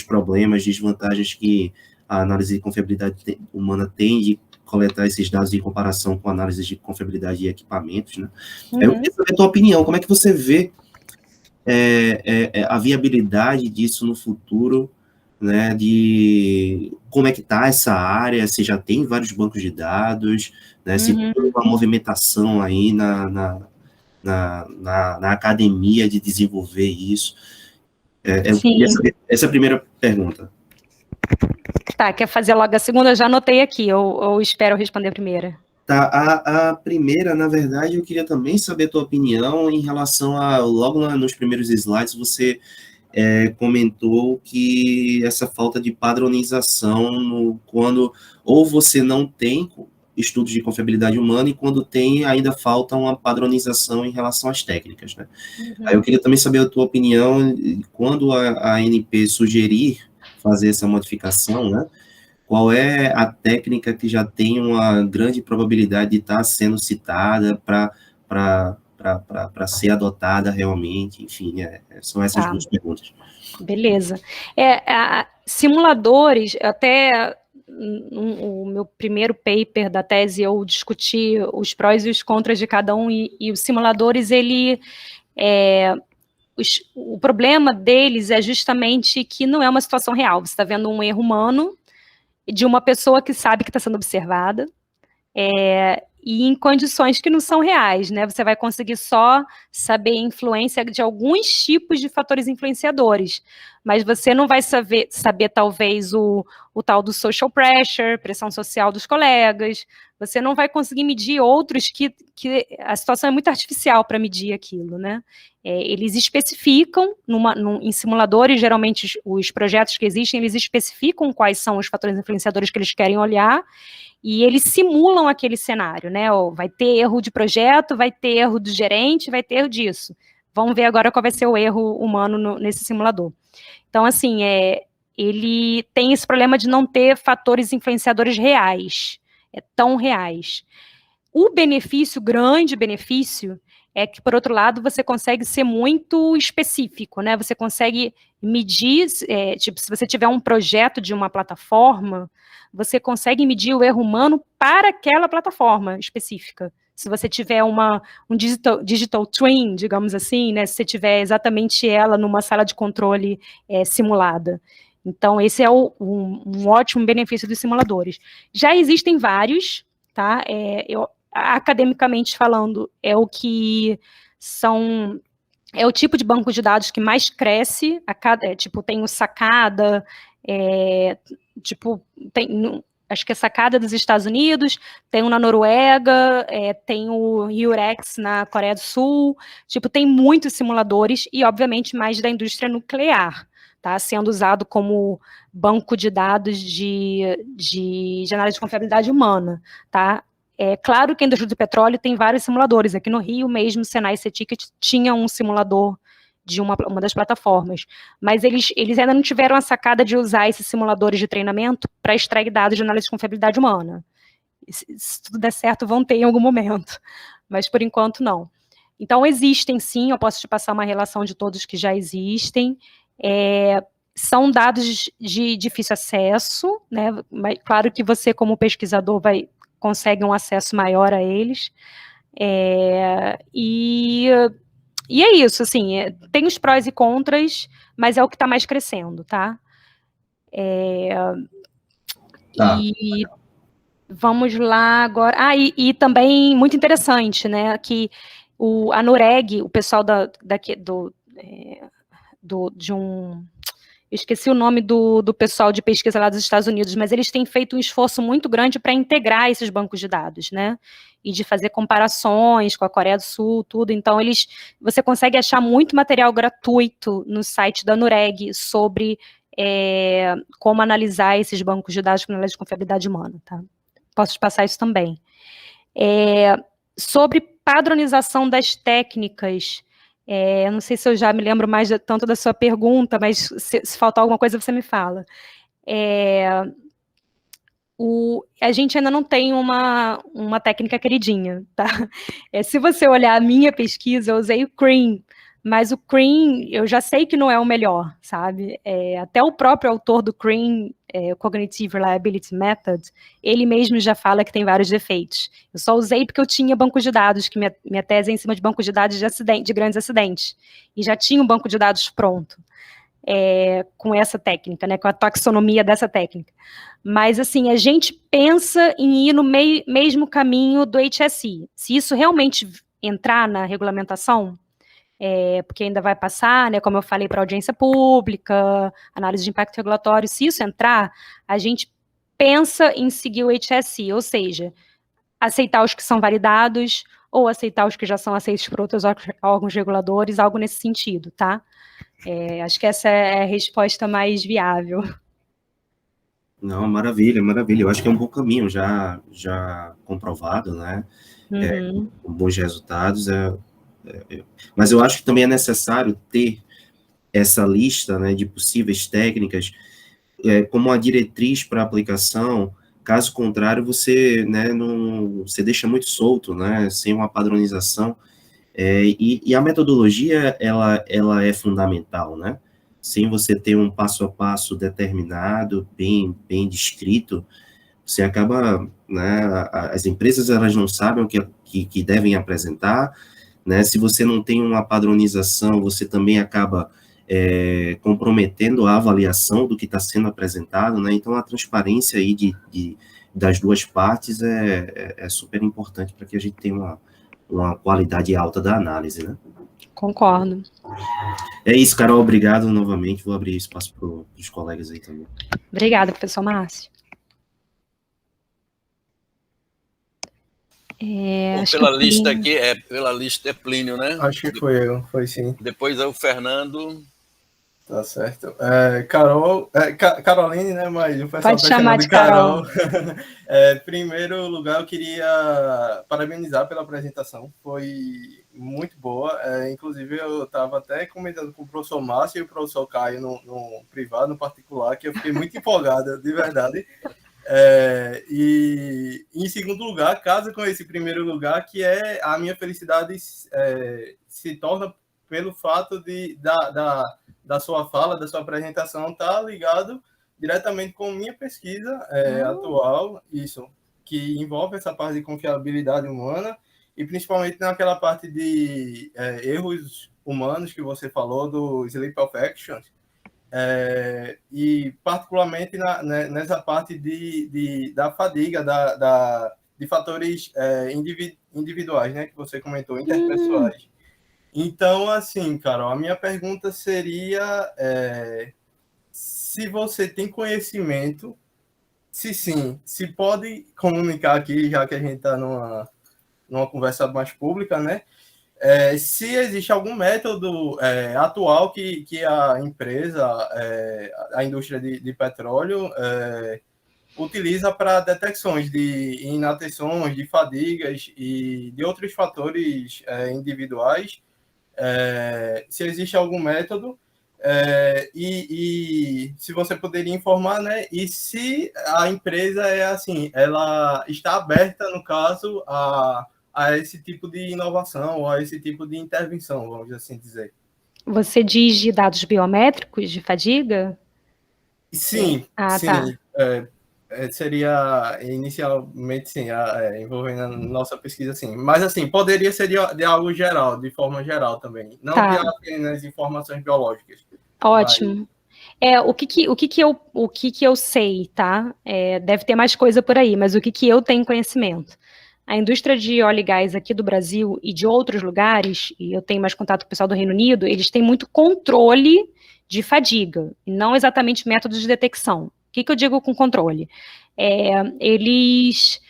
problemas, desvantagens que a análise de confiabilidade humana tem de coletar esses dados em comparação com análise de confiabilidade de equipamentos, né? Eu queria saber a tua opinião, como é que você vê a viabilidade disso no futuro, né, de como é que está essa área, se já tem vários bancos de dados, né, se tem uma movimentação aí na academia de desenvolver isso. Eu queria saber, essa é a primeira pergunta. Tá, quer fazer logo a segunda? Eu já anotei aqui, ou espero responder a primeira? Tá, a primeira, na verdade, eu queria também saber a tua opinião em relação logo nos primeiros slides, você comentou que essa falta de padronização, quando ou você não tem estudos de confiabilidade humana e quando tem, ainda falta uma padronização em relação às técnicas, né? Aí eu queria também saber a tua opinião, quando a ANP sugerir fazer essa modificação, né? Qual é a técnica que já tem uma grande probabilidade de estar sendo citada para ser adotada realmente? Enfim, são essas 2 perguntas. Beleza. Simuladores, até o meu primeiro paper da tese, eu discuti os prós e os contras de cada um, e os simuladores, o problema deles é justamente que não é uma situação real. Você está vendo um erro humano de uma pessoa que sabe que está sendo observada, e em condições que não são reais, né? Você vai conseguir só saber a influência de alguns tipos de fatores influenciadores, mas você não vai saber talvez, o tal do social pressure, pressão social dos colegas, você não vai conseguir medir outros que a situação é muito artificial para medir aquilo, né? Eles especificam, em simuladores, geralmente os projetos que existem, eles especificam quais são os fatores influenciadores que eles querem olhar, e eles simulam aquele cenário, né? Vai ter erro de projeto, vai ter erro do gerente, vai ter erro disso. Vamos ver agora qual vai ser o erro humano nesse simulador. Então, assim, ele tem esse problema de não ter fatores influenciadores reais, tão reais. O grande benefício, é que, por outro lado, você consegue ser muito específico, né? Você consegue medir, tipo, se você tiver um projeto de uma plataforma, você consegue medir o erro humano para aquela plataforma específica. Se você tiver um digital twin, digamos assim, né? Se você tiver exatamente ela numa sala de controle simulada. Então, esse é um ótimo benefício dos simuladores. Já existem vários, tá? Academicamente falando, é o tipo de banco de dados que mais cresce, tipo, tem o Sacada, acho que é Sacada dos Estados Unidos, tem um na Noruega, tem o Eurex na Coreia do Sul, tipo, tem muitos simuladores e, obviamente, mais da indústria nuclear, tá, sendo usado como banco de dados de análise de confiabilidade humana, tá. É claro que a indústria do petróleo tem vários simuladores. Aqui no Rio mesmo, o Senai C-Ticket tinha um simulador de uma das plataformas. Mas eles ainda não tiveram a sacada de usar esses simuladores de treinamento para extrair dados de análise de confiabilidade humana. Se tudo der certo, vão ter em algum momento. Mas, por enquanto, não. Então, existem, sim. Eu posso te passar uma relação de todos que já existem. São dados de difícil acesso, né? Mas, claro que você, como pesquisador, consegue um acesso maior a eles, e é isso, assim, tem os prós e contras, mas é o que está mais crescendo, tá? Tá. Vamos lá agora. E também muito interessante, né? Que a NUREG, o pessoal eu esqueci o nome do pessoal de pesquisa lá dos Estados Unidos, mas eles têm feito um esforço muito grande para integrar esses bancos de dados, né? E de fazer comparações com a Coreia do Sul, tudo. Então, você consegue achar muito material gratuito no site da NUREG sobre como analisar esses bancos de dados para análise de confiabilidade humana, tá? Posso te passar isso também. Sobre padronização das técnicas, eu não sei se eu já me lembro mais tanto da sua pergunta, mas se faltar alguma coisa, você me fala. A gente ainda não tem uma técnica queridinha, tá? Se você olhar a minha pesquisa, eu usei o CREAM, mas o CREAM, eu já sei que não é o melhor, sabe? Até o próprio autor do CREAM, Cognitive Reliability Method, ele mesmo já fala que tem vários defeitos. Eu só usei porque eu tinha banco de dados, que minha tese é em cima de banco de dados de grandes acidentes, e já tinha um banco de dados pronto, com essa técnica, né, com a taxonomia dessa técnica. Mas, assim, a gente pensa em ir no mesmo caminho do HSI. Se isso realmente entrar na regulamentação, porque ainda vai passar, né, como eu falei, para audiência pública, análise de impacto regulatório, se isso entrar, a gente pensa em seguir o HSI, ou seja, aceitar os que são validados ou aceitar os que já são aceitos por outros órgãos reguladores, algo nesse sentido, tá? Acho que essa é a resposta mais viável. Não, maravilha, maravilha. Eu acho que é um bom caminho já comprovado, né? Com bons resultados. Mas eu acho que também é necessário ter essa lista, né, de possíveis técnicas como uma diretriz para aplicação. Caso contrário, você, né, você deixa muito solto, né, sem uma padronização. E a metodologia, ela é fundamental, né? Sem você ter um passo a passo determinado, bem descrito, você acaba, né, as empresas, elas não sabem o que devem apresentar, né? Se você não tem uma padronização, você também acaba comprometendo a avaliação do que está sendo apresentado, né? Então, a transparência aí das duas partes é super importante para que a gente tenha uma qualidade alta da análise, né? Concordo. É isso, Carol, obrigado novamente, vou abrir espaço para os colegas aí também. Obrigada, professor Márcio. Pela lista aqui, pela lista é Plínio, né? Acho que foi eu, foi sim. Depois é o Fernando. Tá certo. Caroline, né? Mas o pessoal pode chamar de Carol. Em primeiro lugar, eu queria parabenizar pela apresentação. Foi muito boa. Inclusive, eu estava até comentando com o professor Márcio e o professor Caio no privado, no particular, que eu fiquei muito empolgada, de verdade. E em segundo lugar, casa com esse primeiro lugar, que é a minha felicidade se torna pelo fato da sua fala, da sua apresentação, tá ligado diretamente com minha pesquisa atual, isso, que envolve essa parte de confiabilidade humana e principalmente naquela parte de erros humanos que você falou, do Sleep of Actions, e particularmente nessa parte da fadiga, de fatores individuais, né, que você comentou, interpessoais. Então, assim, Carol, a minha pergunta seria se você tem conhecimento, se sim, se pode comunicar aqui, já que a gente está numa conversa mais pública, né? Se existe algum método atual que a empresa, a indústria de petróleo, utiliza para detecções de inatenções, de fadigas e de outros fatores individuais, se existe algum método, e se você poderia informar, né? E se a empresa ela está aberta, no caso, a esse tipo de inovação, ou a esse tipo de intervenção, vamos assim dizer. Você diz de dados biométricos de fadiga? Sim, sim. Tá. Seria inicialmente, sim, envolvendo a nossa pesquisa, sim. Mas, assim, poderia ser de algo geral, de forma geral também. Não de apenas informações biológicas. Ótimo. O que eu sei, tá? Deve ter mais coisa por aí, mas o que eu tenho conhecimento? A indústria de óleo e gás aqui do Brasil e de outros lugares, e eu tenho mais contato com o pessoal do Reino Unido, eles têm muito controle de fadiga, e não exatamente métodos de detecção. O que eu digo com controle? Eles,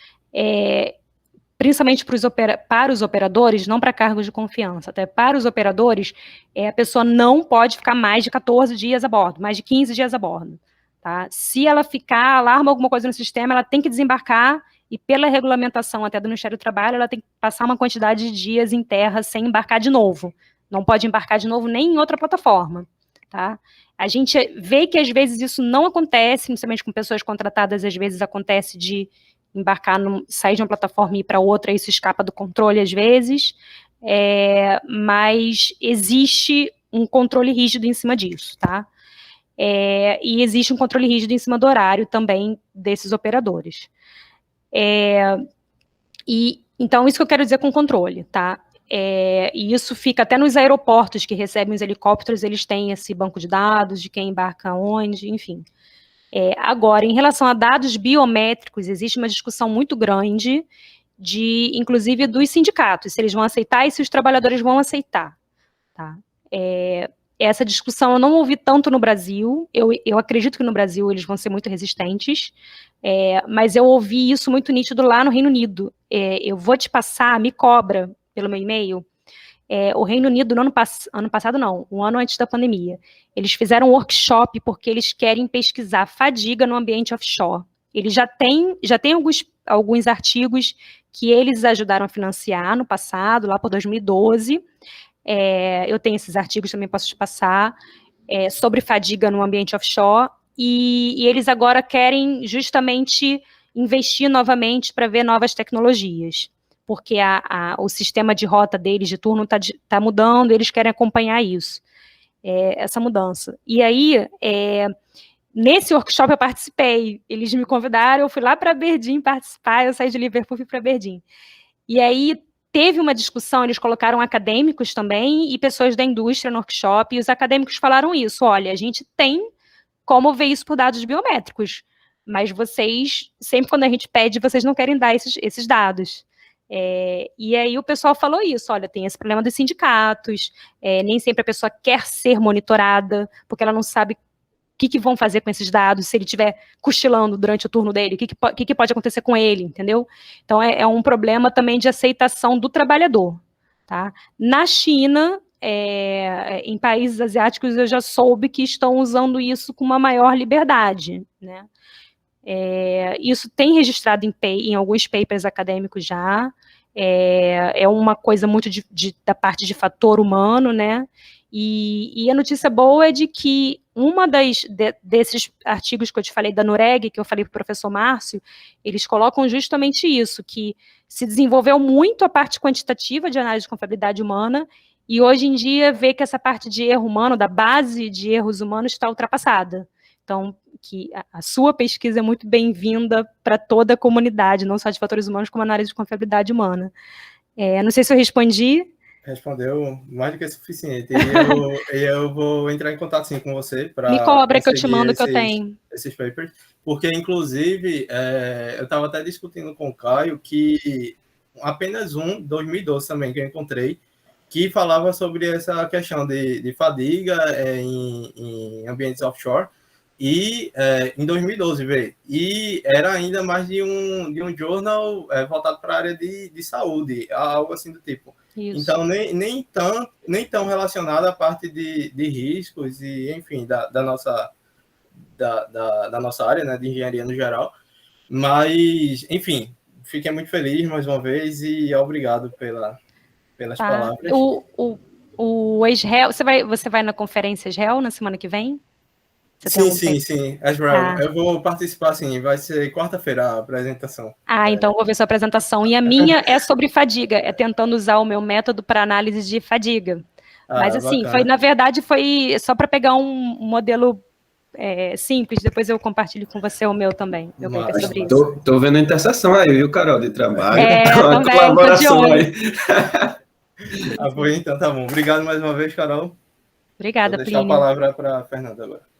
principalmente para os operadores, não para cargos de confiança, até para os operadores, a pessoa não pode ficar mais de 14 dias a bordo, mais de 15 dias a bordo. Tá? Se ela ficar, alarma alguma coisa no sistema, ela tem que desembarcar, e pela regulamentação até do Ministério do Trabalho, ela tem que passar uma quantidade de dias em terra sem embarcar de novo. Não pode embarcar de novo nem em outra plataforma. Tá? A gente vê que às vezes isso não acontece, principalmente com pessoas contratadas, às vezes acontece de embarcar, sair de uma plataforma e ir para outra, isso escapa do controle às vezes, mas existe um controle rígido em cima disso, tá? E existe um controle rígido em cima do horário também desses operadores. Então, isso que eu quero dizer com controle, tá? E isso fica até nos aeroportos que recebem os helicópteros, eles têm esse banco de dados de quem embarca onde, enfim. Agora, em relação a dados biométricos, existe uma discussão muito grande, inclusive dos sindicatos, se eles vão aceitar e se os trabalhadores vão aceitar. Tá? Essa discussão eu não ouvi tanto no Brasil, eu acredito que no Brasil eles vão ser muito resistentes, mas eu ouvi isso muito nítido lá no Reino Unido. Eu vou te passar, me cobra pelo meu e-mail. O Reino Unido, no ano passado não, um ano antes da pandemia, eles fizeram um workshop porque eles querem pesquisar fadiga no ambiente offshore. Eles já têm alguns artigos que eles ajudaram a financiar no passado, lá por 2012. Eu tenho esses artigos, também posso te passar, sobre fadiga no ambiente offshore, e eles agora querem justamente investir novamente para ver novas tecnologias, porque o sistema de rota deles, de turno, está mudando, eles querem acompanhar isso, essa mudança. E aí, nesse workshop eu participei, eles me convidaram, eu fui lá para Aberdeen participar, eu saí de Liverpool e fui para Aberdeen. E aí, teve uma discussão, eles colocaram acadêmicos também e pessoas da indústria no workshop, e os acadêmicos falaram isso, olha, a gente tem como ver isso por dados biométricos, mas vocês, sempre quando a gente pede, vocês não querem dar esses dados. E aí o pessoal falou isso, olha, tem esse problema dos sindicatos, nem sempre a pessoa quer ser monitorada, porque ela não sabe o que vão fazer com esses dados, se ele estiver cochilando durante o turno dele, o que pode acontecer com ele, entendeu? Então, é um problema também de aceitação do trabalhador, tá? Na China, em países asiáticos, eu já soube que estão usando isso com uma maior liberdade, né? Isso tem registrado em alguns papers acadêmicos já, é uma coisa muito da parte de fator humano, né? E a notícia boa é de que uma desses artigos que eu te falei da NUREG, que eu falei para o professor Márcio, eles colocam justamente isso, que se desenvolveu muito a parte quantitativa de análise de confiabilidade humana, e hoje em dia vê que essa parte de erro humano, da base de erros humanos, está ultrapassada. Então, que a sua pesquisa é muito bem-vinda para toda a comunidade, não só de fatores humanos, como análise de confiabilidade humana. Não sei se eu respondi. Respondeu mais do que suficiente. E eu vou entrar em contato sim com você para. Me cobra que eu te mando que eu tenho. Esses papers. Porque, inclusive, eu estava até discutindo com o Caio que apenas 2012 também, que eu encontrei, que falava sobre essa questão de fadiga em ambientes offshore. E em 2012, veio. E era ainda mais de um jornal voltado para a área de saúde, algo assim do tipo. Isso. Então, nem tão relacionado à parte de riscos e, enfim, da nossa área, né, de engenharia no geral. Mas, enfim, fiquei muito feliz mais uma vez e obrigado pelas palavras. O ex-réu, você vai na conferência ex-réu na semana que vem? Sim. Eu vou participar, sim. Vai ser quarta-feira a apresentação. Então vou ver sua apresentação. E a minha é sobre fadiga, tentando usar o meu método para análise de fadiga. Mas, assim, na verdade, foi só para pegar um modelo simples. Depois eu compartilho com você o meu também. Meu paper sobre isso. Tô vendo a interseção aí, viu, Carol, de trabalho. Uma também, colaboração aí. Então, tá bom. Obrigado mais uma vez, Carol. Obrigada, Vou deixar a palavra para a Fernanda agora.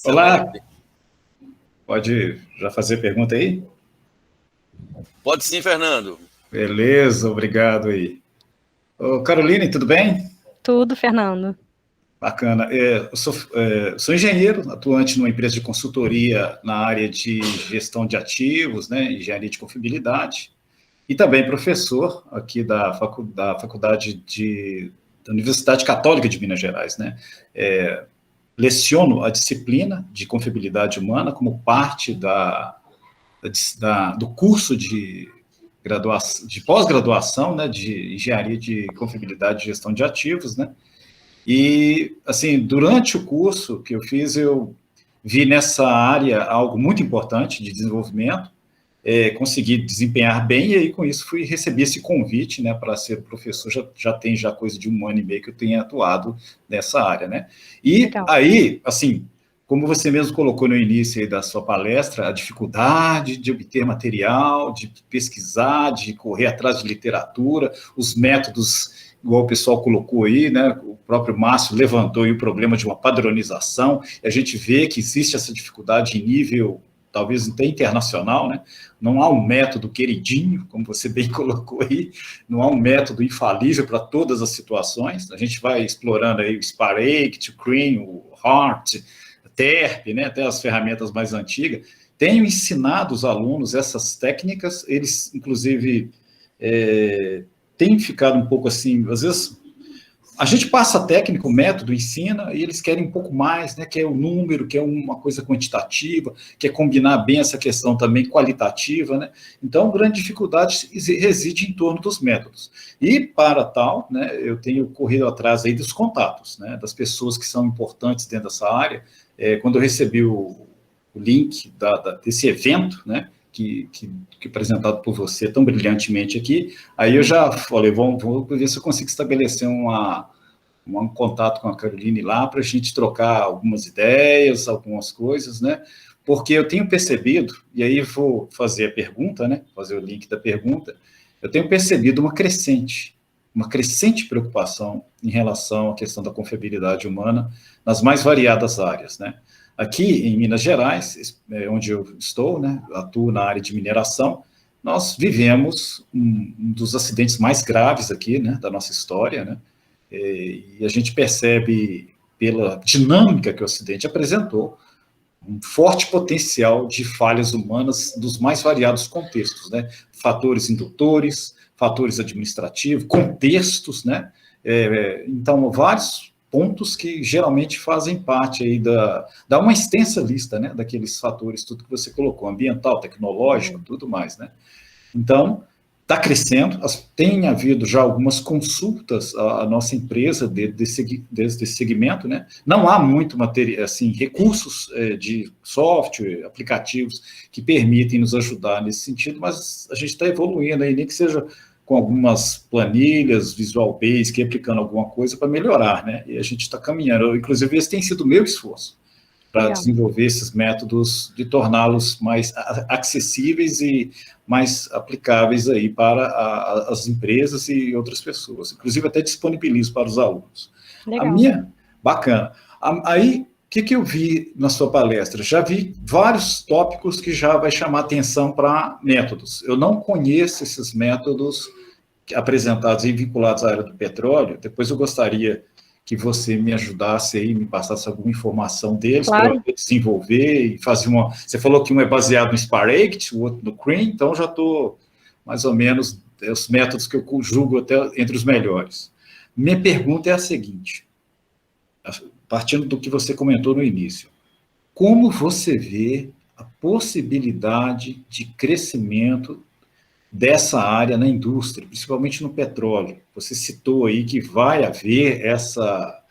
Olá, Excelente. pode já fazer pergunta aí? Pode sim, Fernando. Beleza, obrigado aí. Ô, Caroline, tudo bem? Tudo, Fernando. Bacana. Sou engenheiro, atuante numa empresa de consultoria na área de gestão de ativos, né, engenharia de confiabilidade, e também professor aqui da faculdade da Universidade Católica de Minas Gerais, né? Leciono a disciplina de confiabilidade humana como parte do curso de pós-graduação, né, de engenharia de confiabilidade e gestão de ativos, né? E, assim, durante o curso que eu fiz, eu vi nessa área algo muito importante de desenvolvimento, consegui desempenhar bem, e aí, com isso, recebi esse convite, né, para ser professor, já tem coisa de 1 ano e meio que eu tenho atuado nessa área, né? E Legal. aí, assim, como você mesmo colocou no início aí da sua palestra, a dificuldade de obter material, de pesquisar, de correr atrás de literatura, os métodos, igual o pessoal colocou aí, né? O próprio Márcio levantou aí o problema de uma padronização, e a gente vê que existe essa dificuldade em nível, talvez até internacional, né? Não há um método queridinho, como você bem colocou aí, não há um método infalível para todas as situações. A gente vai explorando aí o Spark, o Cream, o Hart, TERP, né, até as ferramentas mais antigas. Tenho ensinado os alunos essas técnicas, eles, inclusive, têm ficado um pouco assim, às vezes, a gente passa a técnica, o método, ensina, e eles querem um pouco mais, né, quer o número, quer uma coisa quantitativa, quer combinar bem essa questão também qualitativa, né? Então, a grande dificuldade reside em torno dos métodos. E, para tal, né, eu tenho corrido atrás aí dos contatos, né, das pessoas que são importantes dentro dessa área. Quando eu recebi o link desse evento, né, que apresentado por você tão brilhantemente aqui, aí eu já falei, vou ver se eu consigo estabelecer um contato com a Caroline lá, para a gente trocar algumas ideias, algumas coisas, né, porque eu tenho percebido, e aí vou fazer a pergunta, né, fazer o link da pergunta, eu tenho percebido uma crescente preocupação em relação à questão da confiabilidade humana nas mais variadas áreas, né. Aqui em Minas Gerais, onde eu estou, né, atuo na área de mineração, nós vivemos um dos acidentes mais graves aqui, né, da nossa história, né, e a gente percebe, pela dinâmica que o acidente apresentou, um forte potencial de falhas humanas dos mais variados contextos, né, fatores indutores, fatores administrativos, contextos, né, então, vários pontos que geralmente fazem parte aí dá uma extensa lista, né, daqueles fatores, tudo que você colocou, ambiental, tecnológico, tudo mais, né. Então, está crescendo, tem havido já algumas consultas à nossa empresa desse segmento, né, não há muito material, assim, recursos de software, aplicativos que permitem nos ajudar nesse sentido, mas a gente está evoluindo aí, nem que seja com algumas planilhas, Visual Basic, aplicando alguma coisa para melhorar, né? E a gente está caminhando. Inclusive, esse tem sido o meu esforço para desenvolver esses métodos, de torná-los mais acessíveis e mais aplicáveis aí para as empresas e outras pessoas. Inclusive, até disponibilizo para os alunos. Legal. Bacana. Aí, o que eu vi na sua palestra? Já vi vários tópicos que já vai chamar atenção para métodos. Eu não conheço esses métodos apresentados e vinculados à área do petróleo. Depois eu gostaria que você me ajudasse aí, me passasse alguma informação deles, claro, para desenvolver e fazer uma... Você falou que um é baseado no Spark, o outro no Cream, então já estou mais ou menos os métodos que eu julgo até entre os melhores. Minha pergunta é a seguinte, partindo do que você comentou no início, como você vê a possibilidade de crescimento dessa área na indústria, principalmente no petróleo? Você citou aí que vai haver essa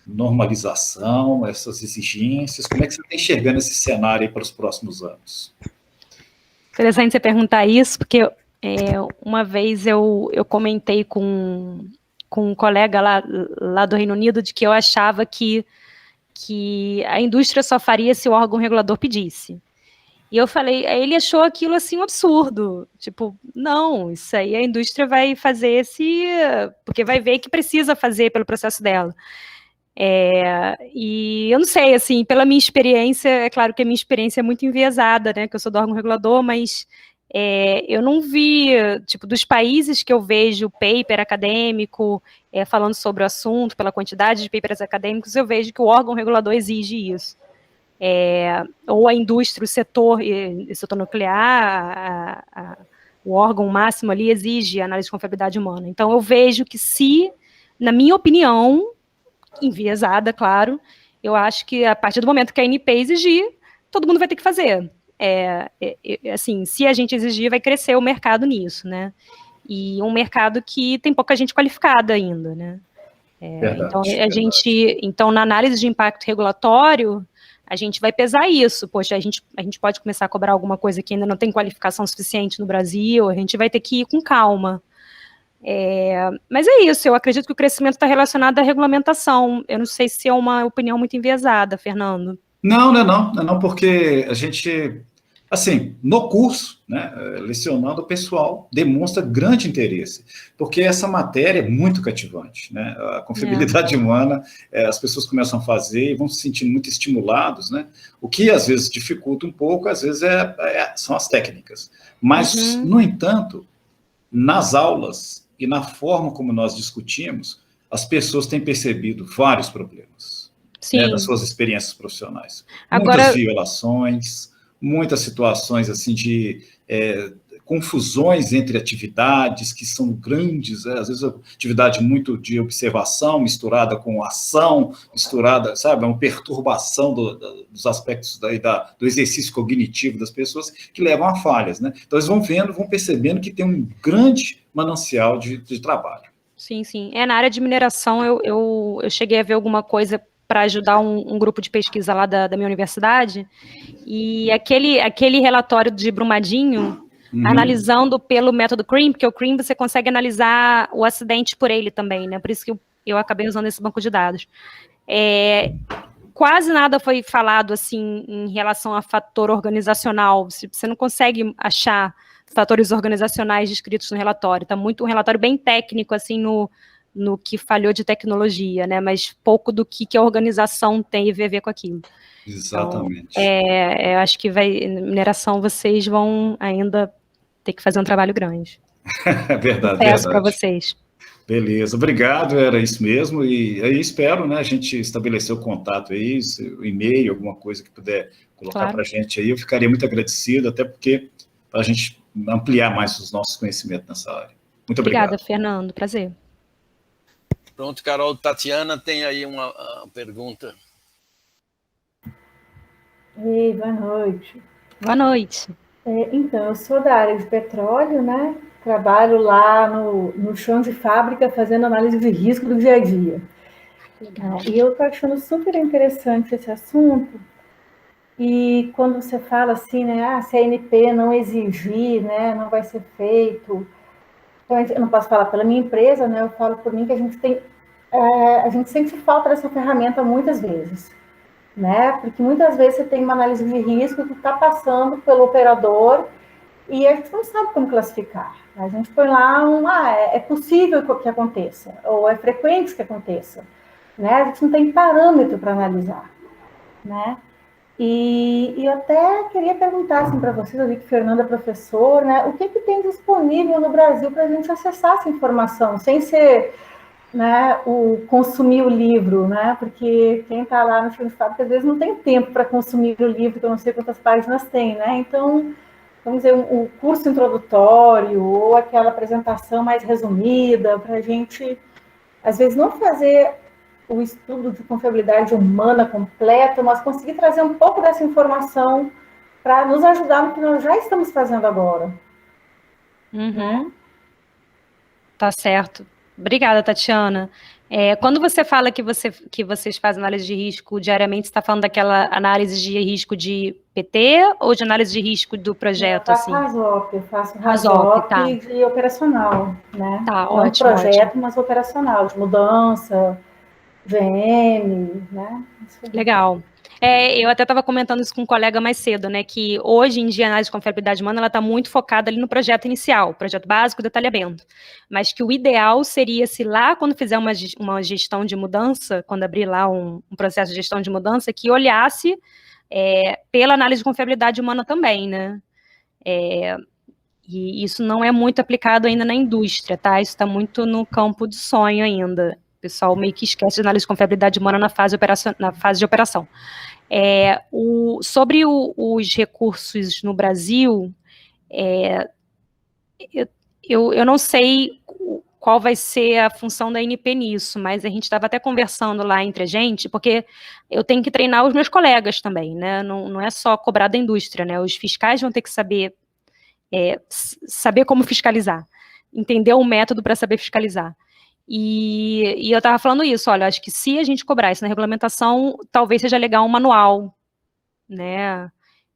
normalização, essas exigências. Como é que você está enxergando esse cenário aí para os próximos anos? Interessante você perguntar isso, porque uma vez eu comentei com um colega lá do Reino Unido de que eu achava que a indústria só faria se o órgão regulador pedisse. E eu falei, ele achou aquilo assim um absurdo, tipo, não, isso aí a indústria vai fazer porque vai ver que precisa fazer pelo processo dela. E eu não sei, assim, pela minha experiência, é claro que a minha experiência é muito enviesada, né, que eu sou do órgão regulador, mas eu não vi, tipo, dos países que eu vejo paper acadêmico falando sobre o assunto, pela quantidade de papers acadêmicos, eu vejo que o órgão regulador exige isso. Ou a indústria, o setor nuclear, o órgão máximo ali exige análise de confiabilidade humana. Então, eu vejo que se, na minha opinião, enviesada, claro, eu acho que a partir do momento que a ANP exigir, todo mundo vai ter que fazer. Assim, se a gente exigir, vai crescer o mercado nisso, né? E um mercado que tem pouca gente qualificada ainda, né? Então, na análise de impacto regulatório, a gente vai pesar isso. Poxa, a gente pode começar a cobrar alguma coisa que ainda não tem qualificação suficiente no Brasil, a gente vai ter que ir com calma. Mas é isso, eu acredito que o crescimento está relacionado à regulamentação. Eu não sei se é uma opinião muito enviesada, Fernando. Não, porque a gente, assim, no curso, né, lecionando, o pessoal demonstra grande interesse, porque essa matéria é muito cativante, né, a confiabilidade humana, as pessoas começam a fazer e vão se sentindo muito estimulados, né, o que às vezes dificulta um pouco, às vezes são as técnicas, mas, no entanto, nas aulas e na forma como nós discutimos, as pessoas têm percebido vários problemas, né, das suas experiências profissionais. Muitas violações, muitas situações assim, de confusões entre atividades que são grandes, às vezes atividade muito de observação misturada com ação, misturada, sabe, uma perturbação dos aspectos do exercício cognitivo das pessoas que levam a falhas, né? Então, eles vão percebendo que tem um grande manancial de trabalho. Sim. Na área de mineração, eu cheguei a ver alguma coisa para ajudar um grupo de pesquisa lá da minha universidade, e aquele relatório de Brumadinho, analisando pelo método CREAM, porque o CREAM você consegue analisar o acidente por ele também, né? Por isso que eu acabei usando esse banco de dados. Quase nada foi falado, assim, em relação a fator organizacional. Você não consegue achar fatores organizacionais descritos no relatório. Está muito um relatório bem técnico, assim, no que falhou de tecnologia, né? Mas pouco do que a organização tem a ver com aquilo. Exatamente. Então, eu acho que mineração vocês vão ainda ter que fazer um trabalho grande. Verdade. Peço para vocês. Beleza, obrigado, era isso mesmo, e aí espero, né, a gente estabelecer o contato aí, o e-mail, alguma coisa que puder colocar para a gente aí, eu ficaria muito agradecido, até porque para a gente ampliar mais os nossos conhecimentos nessa área. Muito obrigado. Obrigada, Fernando, prazer. Pronto, Carol. Tatiana tem aí uma pergunta. Ei, boa noite. Boa noite. Então, eu sou da área de petróleo, né? Trabalho lá no chão de fábrica fazendo análise de risco do dia a dia. E eu estou achando super interessante esse assunto. E quando você fala assim, né? Se a ANP não exigir, né? Não vai ser feito. Então, eu não posso falar pela minha empresa, né? Eu falo por mim que a gente sente falta dessa ferramenta muitas vezes, né? Porque muitas vezes você tem uma análise de risco que está passando pelo operador e a gente não sabe como classificar. A gente põe lá é possível que aconteça, ou é frequente que aconteça, né? A gente não tem parâmetro para analisar, né? E eu até queria perguntar assim, para vocês, eu vi que Fernando é professor, né? O que tem disponível no Brasil para a gente acessar essa informação, sem ser, né, consumir o livro, né? Porque quem está lá no chão de fábrica, às vezes não tem tempo para consumir o livro, que eu não sei quantas páginas tem, né? Então, vamos dizer, um curso introdutório ou aquela apresentação mais resumida, para a gente, às vezes, não fazer o estudo de confiabilidade humana completo, mas conseguir trazer um pouco dessa informação para nos ajudar no que nós já estamos fazendo agora. Tá certo. Obrigada, Tatiana. Quando você fala que vocês fazem análise de risco diariamente, você está falando daquela análise de risco de PT ou de análise de risco do projeto? Eu faço RASOP tá. De operacional, né? Tá, não ótimo, projeto, ótimo. Mas operacional, de mudança, VM, né? Legal. Eu até estava comentando isso com um colega mais cedo, né, que hoje em dia a análise de confiabilidade humana ela está muito focada ali no projeto inicial, projeto básico, detalhamento, mas que o ideal seria se lá, quando fizer uma gestão de mudança, quando abrir lá um processo de gestão de mudança, que olhasse pela análise de confiabilidade humana também, né, e isso não é muito aplicado ainda na indústria, tá, isso está muito no campo de sonho ainda. O pessoal meio que esquece de análise de confiabilidade humana na fase de operação. Sobre os recursos no Brasil, eu não sei qual vai ser a função da ANP nisso, mas a gente estava até conversando lá entre a gente, porque eu tenho que treinar os meus colegas também, né? Não é só cobrar da indústria, né? Os fiscais vão ter que saber como fiscalizar, entender o método para saber fiscalizar. E eu estava falando isso, olha, acho que se a gente cobrar isso na regulamentação, talvez seja legal um manual, né,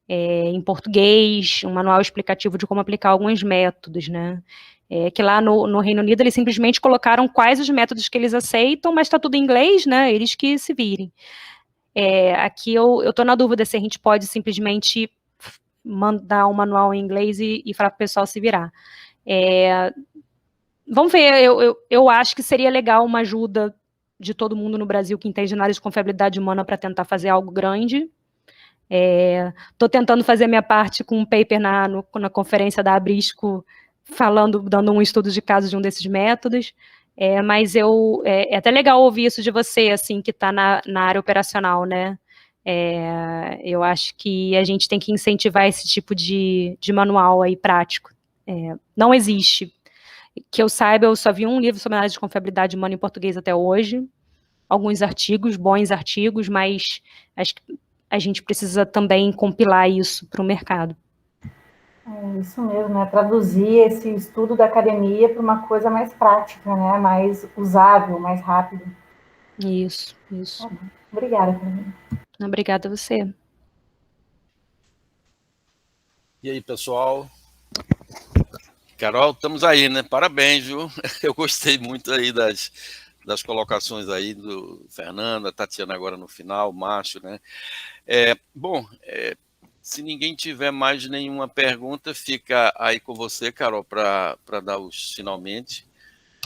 em português, um manual explicativo de como aplicar alguns métodos, né, que lá no Reino Unido eles simplesmente colocaram quais os métodos que eles aceitam, mas está tudo em inglês, né, eles que se virem. Aqui eu estou na dúvida se a gente pode simplesmente mandar um manual em inglês e falar para o pessoal se virar. Vamos ver, eu acho que seria legal uma ajuda de todo mundo no Brasil que entende análise de confiabilidade humana para tentar fazer algo grande. Estou tentando fazer a minha parte com um paper na conferência da Abrisco, dando um estudo de caso de um desses métodos, mas é até legal ouvir isso de você, assim, que está na área operacional, né? Eu acho que a gente tem que incentivar esse tipo de manual aí prático. Não existe. Que eu saiba, eu só vi um livro sobre análise de confiabilidade humana em português até hoje, alguns artigos, bons artigos, mas acho que a gente precisa também compilar isso para o mercado. Isso mesmo, né? Traduzir esse estudo da academia para uma coisa mais prática, né? Mais usável, mais rápido. Isso. Obrigada, Carolina. Obrigada a você. E aí, pessoal? Carol, estamos aí, né? Parabéns, viu? Eu gostei muito aí das colocações aí do Fernando, a Tatiana agora no final, o Márcio, né? Se ninguém tiver mais nenhuma pergunta, fica aí com você, Carol, para dar os finalmente,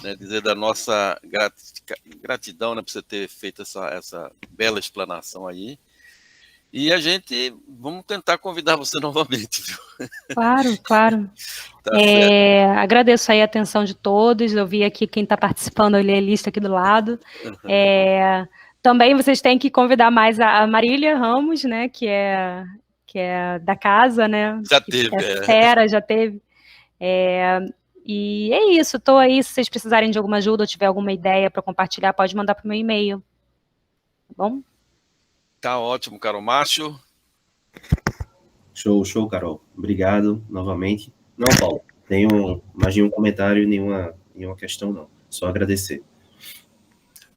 né? Dizer da nossa gratidão, né, por você ter feito essa bela explanação aí. E a gente, vamos tentar convidar você novamente, viu? Claro. Tá certo. Agradeço aí a atenção de todos, eu vi aqui quem está participando, eu li a lista aqui do lado. Também vocês têm que convidar mais a Marília Ramos, né, que é da casa, né? Já teve. Já teve. E é isso, estou aí, se vocês precisarem de alguma ajuda ou tiver alguma ideia para compartilhar, pode mandar para o meu e-mail. Tá bom? Tá ótimo, Carol. Márcio? Show, Carol. Obrigado novamente. Não, Paulo, tenho mais nenhum comentário, nenhuma questão, não. Só agradecer.